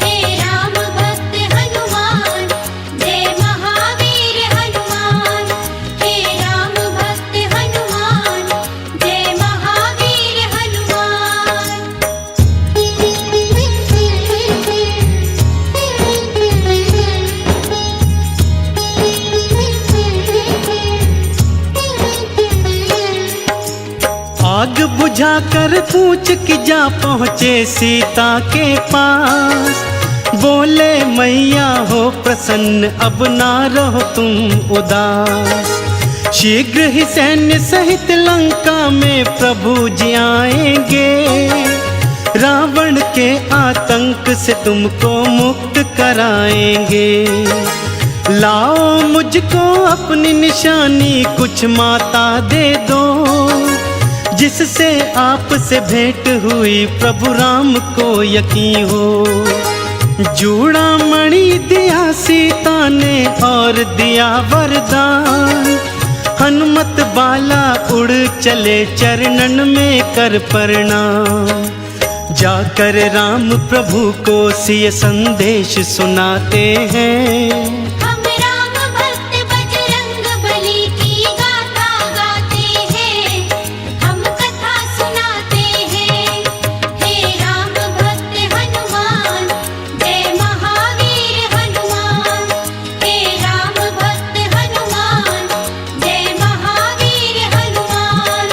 [SPEAKER 2] हे राम भक्त हनुमान, जय महावीर हनुमान। हे राम भक्त हनुमान, जय महावीर हनुमान।
[SPEAKER 1] आग बुझाकर पूछ की जा पहुँचे सीता के पास। बोले मैया हो प्रसन्न, अब ना रहो तुम उदास। शीघ्र ही सैन्य सहित लंका में प्रभु जी आएंगे। रावण के आतंक से तुमको मुक्त कराएंगे। लाओ मुझको अपनी निशानी, कुछ माता दे दो। जिससे आपसे भेंट हुई प्रभु राम को यकीन हो। जूड़ा मणि दिया सीता ने और दिया वरदान। हनुमत बाला उड़ चले चरणन में कर प्रणाम। जाकर राम प्रभु को सिय संदेश सुनाते हैं।
[SPEAKER 2] हम राम भक्त बजरंग बली की गाथा गाते हैं, हम कथा सुनाते हैं। हे राम भक्त हनुमान, जय महावीर हनुमान। हे राम भक्त हनुमान, जय महावीर हनुमान।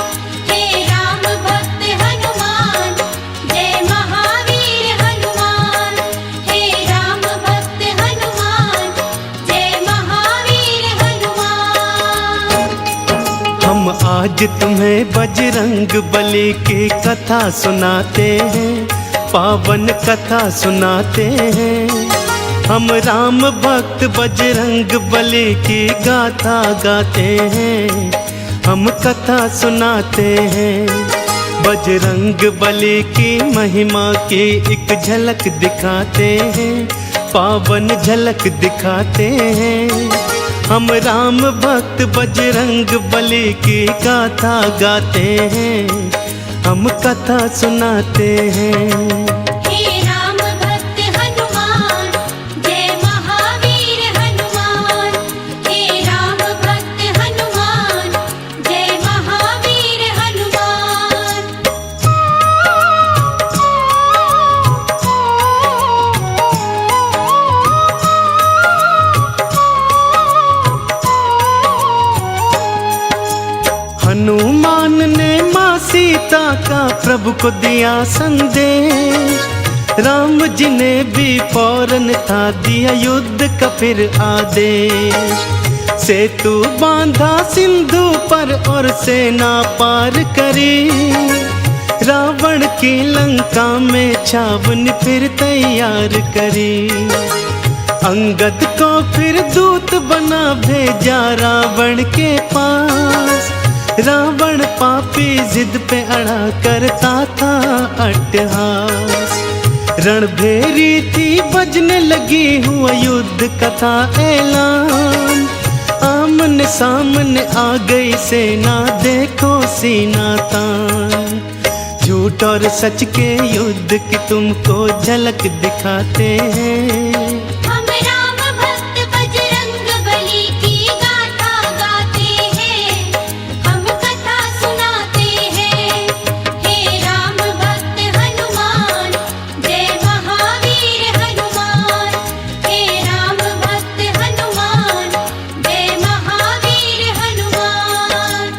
[SPEAKER 2] हे राम भक्त हनुमान, जय महावीर हनुमान। हे राम भक्त हनुमान, जय महावीर हनुमान।
[SPEAKER 1] हम आज तुम्हें बजरंग बली की कथा सुनाते हैं, पावन कथा सुनाते हैं। हम राम भक्त बजरंग बली की गाथा गाते हैं, हम कथा सुनाते हैं। बजरंग बली की महिमा की एक झलक दिखाते हैं, पावन झलक दिखाते हैं। हम राम भक्त बजरंग बली की गाथा गाते हैं, हम कथा सुनाते हैं।
[SPEAKER 2] हे राम भक्त हनुमान, जय महावीर हनुमान। हे राम भक्त हनुमान, जय महावीर हनुमान।
[SPEAKER 1] हनुमान ने माँ सीता का प्रभु को दिया संदेश। राम जी ने भी फौरन था दिया युद्ध का फिर आदेश। सेतु बांधा सिंधु पर और सेना पार करी, रावण की लंका में छावनी फिर तैयार करी। अंगद को फिर दूत बना भेजा रावण के पास, रावण पापी जिद पे अड़ा करता था अट्टहास। रणभेरी थी बजने लगी हुआ युद्ध कथा ऐलान, आमने सामने आ गई सेना देखो सीना तान। झूठ और सच के युद्ध की तुमको झलक दिखाते हैं,
[SPEAKER 2] हम राम भक्त बजरंग बली की गाथा गाते हैं, हम कथा सुनाते हैं। हे राम भक्त हनुमान, जय महावीर हनुमान। हे राम भक्त हनुमान, जय महावीर हनुमान।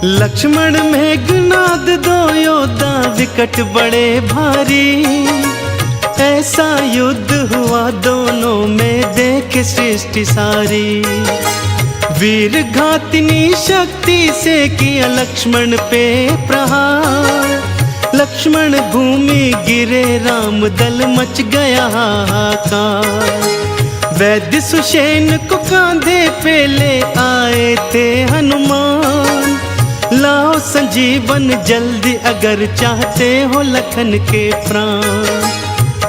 [SPEAKER 1] लक्ष्मण मेघनाद दो योद्धा विकट बड़े भारी, ऐसा युद्ध हुआ दोनों में देख सृष्टि सारी। वीर घातिनी शक्ति से किया लक्ष्मण पे प्रहार, लक्ष्मण भूमि गिरे राम दल मच गया हाहाकार। वैद्य सुषेण को कांधे पे ले आए थे हनुमान, लाओ संजीवन जल्दी अगर चाहते हो लखन के प्राण।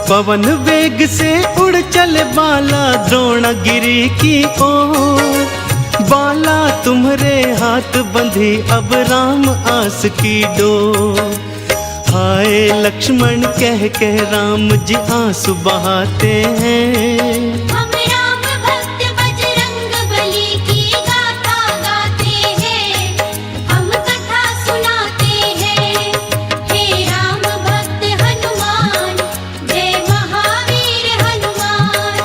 [SPEAKER 1] पवन वेग से उड़ चले बाला द्रोणगिरी की ओर, बाला तुम्हारे हाथ बंधी अब राम आस की डोर। हाय लक्ष्मण कह कह राम जी आंसू बहाते हैं,
[SPEAKER 2] हम राम भक्त बजरंग बली की गाथा गाते हैं, हम कथा सुनाते हैं। हे राम भक्त हनुमान, जय महावीर हनुमान।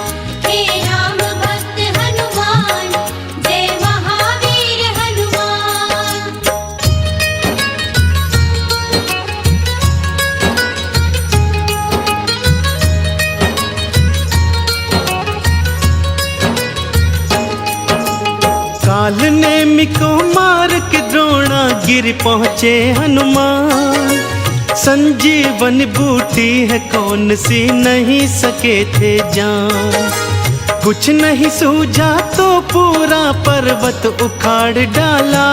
[SPEAKER 2] हे राम भक्त हनुमान, जय महावीर हनुमान।
[SPEAKER 1] काल नेमि को मार के द्रोणा गिर पहुँचे हनुमान। संजीवन बूटी है कौन सी नहीं सके थे जान, कुछ नहीं सूझा तो पूरा पर्वत उखाड़ डाला।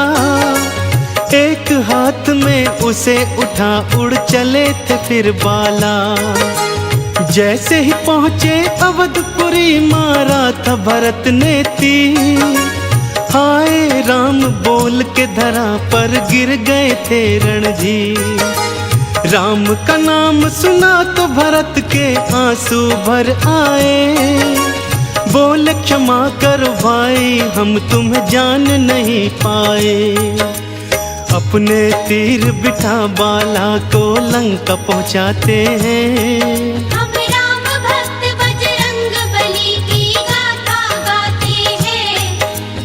[SPEAKER 1] एक हाथ में उसे उठा उड़ चले थे फिर बाला। जैसे ही पहुँचे अवधपुरी मारा था भरत ने तीर, हाय राम बोल के धरा पर गिर गए थे रणधीर। राम का नाम सुना तो भरत के आंसू भर आए, बोले क्षमा करो भाई हम तुम्हें जान नहीं पाए। अपने तीर बिठा बाला को लंका पहुंचाते हैं,
[SPEAKER 2] हम राम भक्त बजरंग बली की गाथा गाते हैं,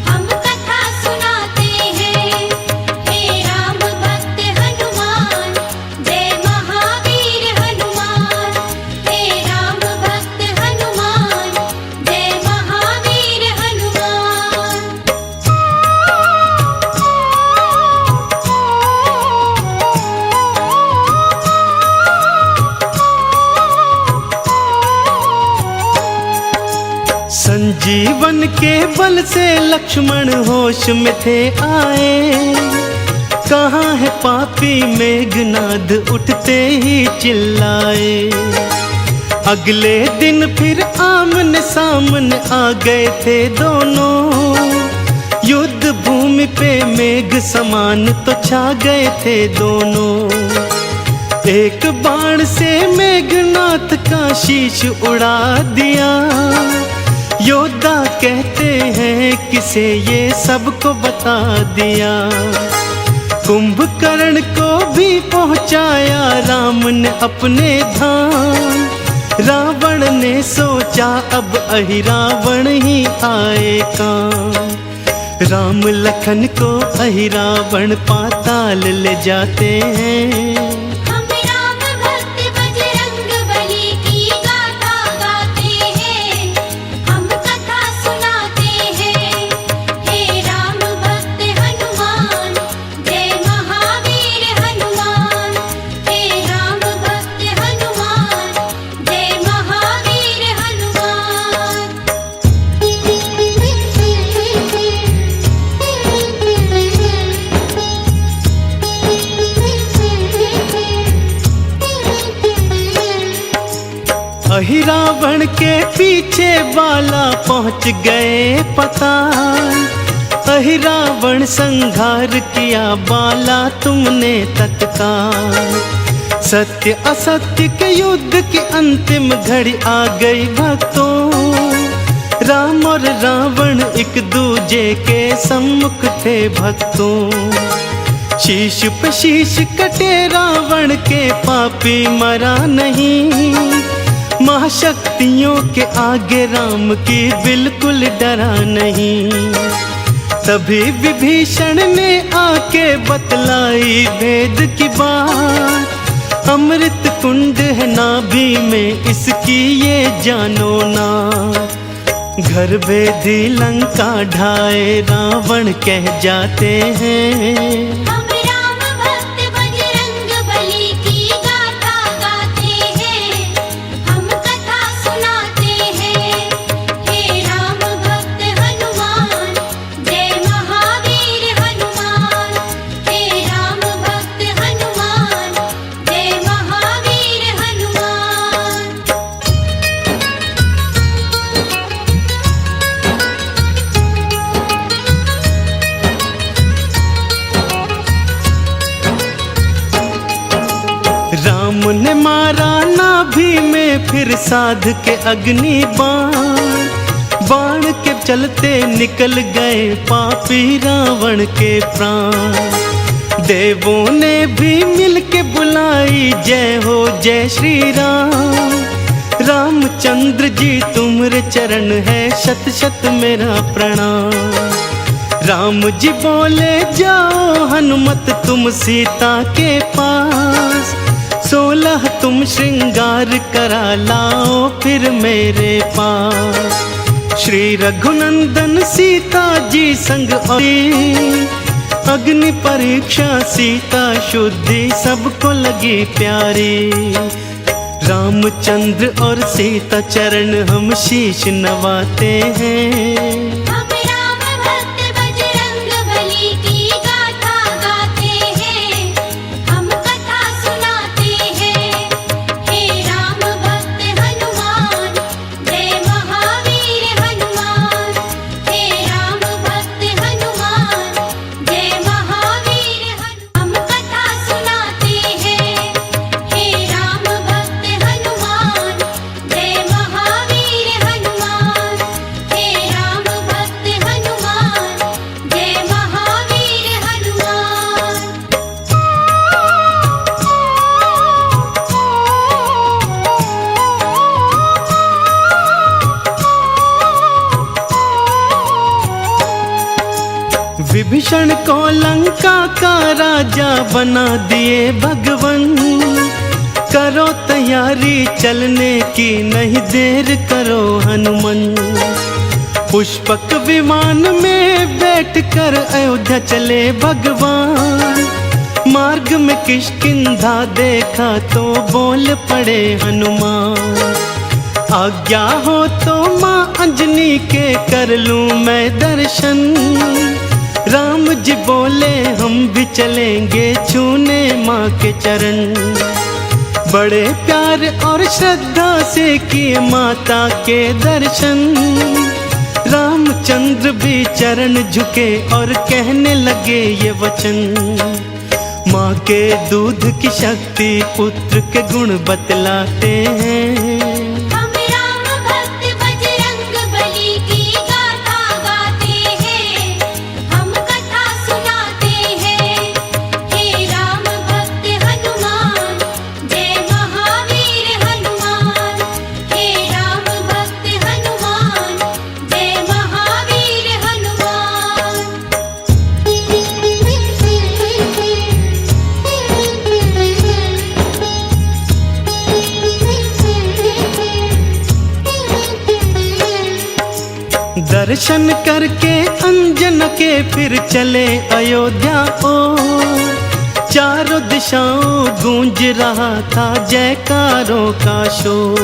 [SPEAKER 2] हम कथा सुनाते हैं। हे राम भक्त हनुमान, जय महावीर हनुमान। हे राम भक्त हनुमान, जय महावीर हनुमान।
[SPEAKER 1] संजीवन के बल से लक्ष्मण होश में थे आए। कहाँ है पापी मेघनाद उठते ही चिल्लाए। अगले दिन फिर आमने सामने आ गए थे दोनों, युद्ध भूमि पे मेघ समान तो छा गए थे दोनों। एक बाण से मेघनाथ का शीश उड़ा दिया, योद्धा कहते हैं किसे ये सबको बता दिया। कुंभकर्ण को भी पहुंचाया राम ने अपने धाम। रावण ने सोचा अब अहि रावण ही आए काम। राम लखन को अहिरावण पाताल ले जाते हैं।
[SPEAKER 2] हम राम भक्त बजरंग बली की गाथा गाते हैं, हम कथा सुनाते हैं। हे राम भक्त हनुमान, जय महावीर हनुमान। हे राम भक्त हनुमान, जय महावीर हनुमान।
[SPEAKER 1] अहिरावण के पीछे बाला पहुंच गए पताल। अहिरावण संघार किया बाला तुमने तत्काल। सत्य असत्य के युद्ध की अंतिम घड़ी आ गई भक्तों। राम और रावण एक दूजे के सम्मुख थे भक्तों। शीश पे शीश कटे रावण के, पापी मरा नहीं। महाशक्तियों के आगे राम की बिल्कुल डरा नहीं। तभी विभीषण ने आके बतलाई भेद की बात। अमृत कुंड है नाभि में इसकी ये जानो ना। घर भेदी लंका ढाए रावण कह जाते हैं।
[SPEAKER 2] हम राम भक्त बजरंग बली की गाथा गाते हैं, हम कथा सुनाते हैं। हे राम भक्त हनुमान, जय महावीर हनुमान। हे राम भक्त हनुमान, जय महावीर हनुमान।
[SPEAKER 1] राम ने मारा नाभि में फिर साध के अग्नि बाण। बाण के चलते निकल गए पापी रावण के प्राण। देवों ने भी मिल के बुलाई जय हो जय श्री राम। रामचंद्र जी तुम्हारे चरण है शत शत मेरा प्रणाम। राम जी बोले जाओ हनुमत तुम सीता के पास। 16 तुम श्रृंगार करा लाओ फिर मेरे पास। श्री रघुनंदन सीता जी संग आई। अग्नि परीक्षा सीता शुद्धि सबको लगी प्यारी। रामचंद्र और सीता चरण हम शीश नवाते हैं।
[SPEAKER 2] हम राम भक्त बजरंग बली की गाथा गाते हैं, हम कथा सुनाते हैं। हे राम भक्त हनुमान, जय महावीर हनुमान। हे राम भक्त हनुमान, जय महावीर हनुमान। हम कथा सुनाते हैं। हे राम भक्त हनुमान, जय महावीर हनुमान। हे राम भक्त हनुमान, जय महावीर हनुमान।
[SPEAKER 1] विभीषण को लंका का राजा बना दिए भगवन। करो तैयारी चलने की नहीं देर करो हनुमान। पुष्पक विमान में बैठकर अयोध्या चले भगवान। मार्ग में किष्किंधा देखा तो बोल पड़े हनुमान। आज्ञा हो तो माँ अंजनी के कर लूं मैं दर्शन। राम जी बोले हम भी चलेंगे छूने माँ के चरण। बड़े प्यार और श्रद्धा से किए माता के दर्शन। रामचंद्र भी चरण झुके और कहने लगे ये वचन। माँ के दूध की शक्ति पुत्र के गुण बतलाते हैं।
[SPEAKER 2] हम राम भक्त बजरंग बली की गाथा गाते हैं, हम कथा सुनाते हैं। हे राम भक्त हनुमान, जय महावीर हनुमान। हे राम भक्त हनुमान, जय महावीर हनुमान।
[SPEAKER 1] दर्शन करके अंजन के फिर चले अयोध्या ओ। चारों दिशाओं गूंज रहा था जयकारों का शोर।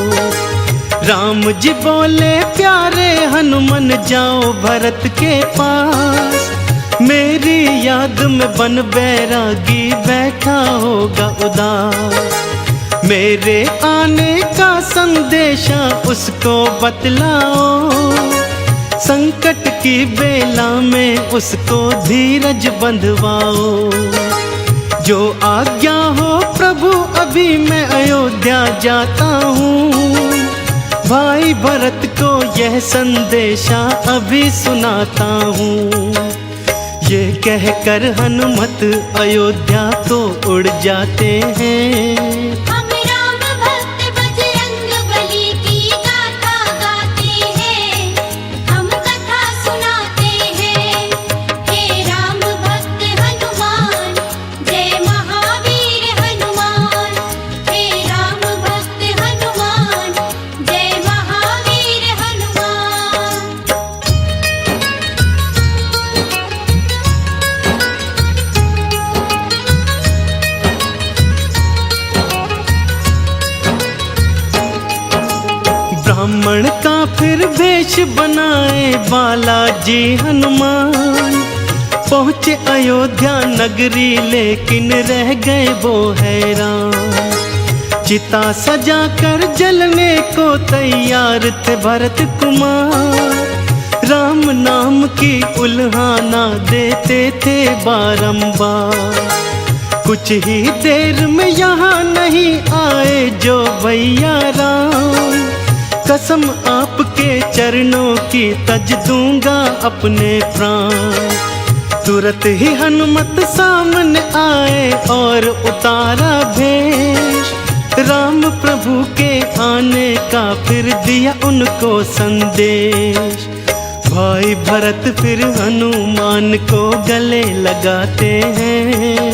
[SPEAKER 1] राम जी बोले प्यारे हनुमान जाओ भरत के पास। मेरी याद में बन बैरागी बैठा होगा उदास। मेरे आने का संदेशा उसको बतलाओ। संकट की बेला में उसको धीरज बंधवाओ। जो आज्ञा हो प्रभु अभी मैं अयोध्या जाता हूँ। भाई भरत को यह संदेशा अभी सुनाता हूँ। ये कहकर हनुमत अयोध्या को उड़ जाते हैं।
[SPEAKER 2] हम राम भक्त बजरंग बली की गाथा गाते हैं। हम कथा सुनाते हैं। हे राम भक्त हनुमान जय महावीर हनुमान। हे राम भक्त हनुमान जय महावीर हनुमान।
[SPEAKER 1] ब्राह्मण का फिर वेश बनाए बालाजी हनुमान। पहुँचे अयोध्या नगरी लेकिन रह गए वो हैरान। चिता सजा कर जलने को तैयार थे भरत कुमार। राम नाम की उल्हाना देते थे बारंबार। कुछ ही देर में यहाँ नहीं आए जो भैया राम। कसम आपके चरणों की तज दूंगा अपने प्राण। तुरंत ही हनुमत सामने आए और उतारा भेष। राम प्रभु के आने का फिर दिया उनको संदेश। भाई भरत फिर हनुमान को गले लगाते हैं।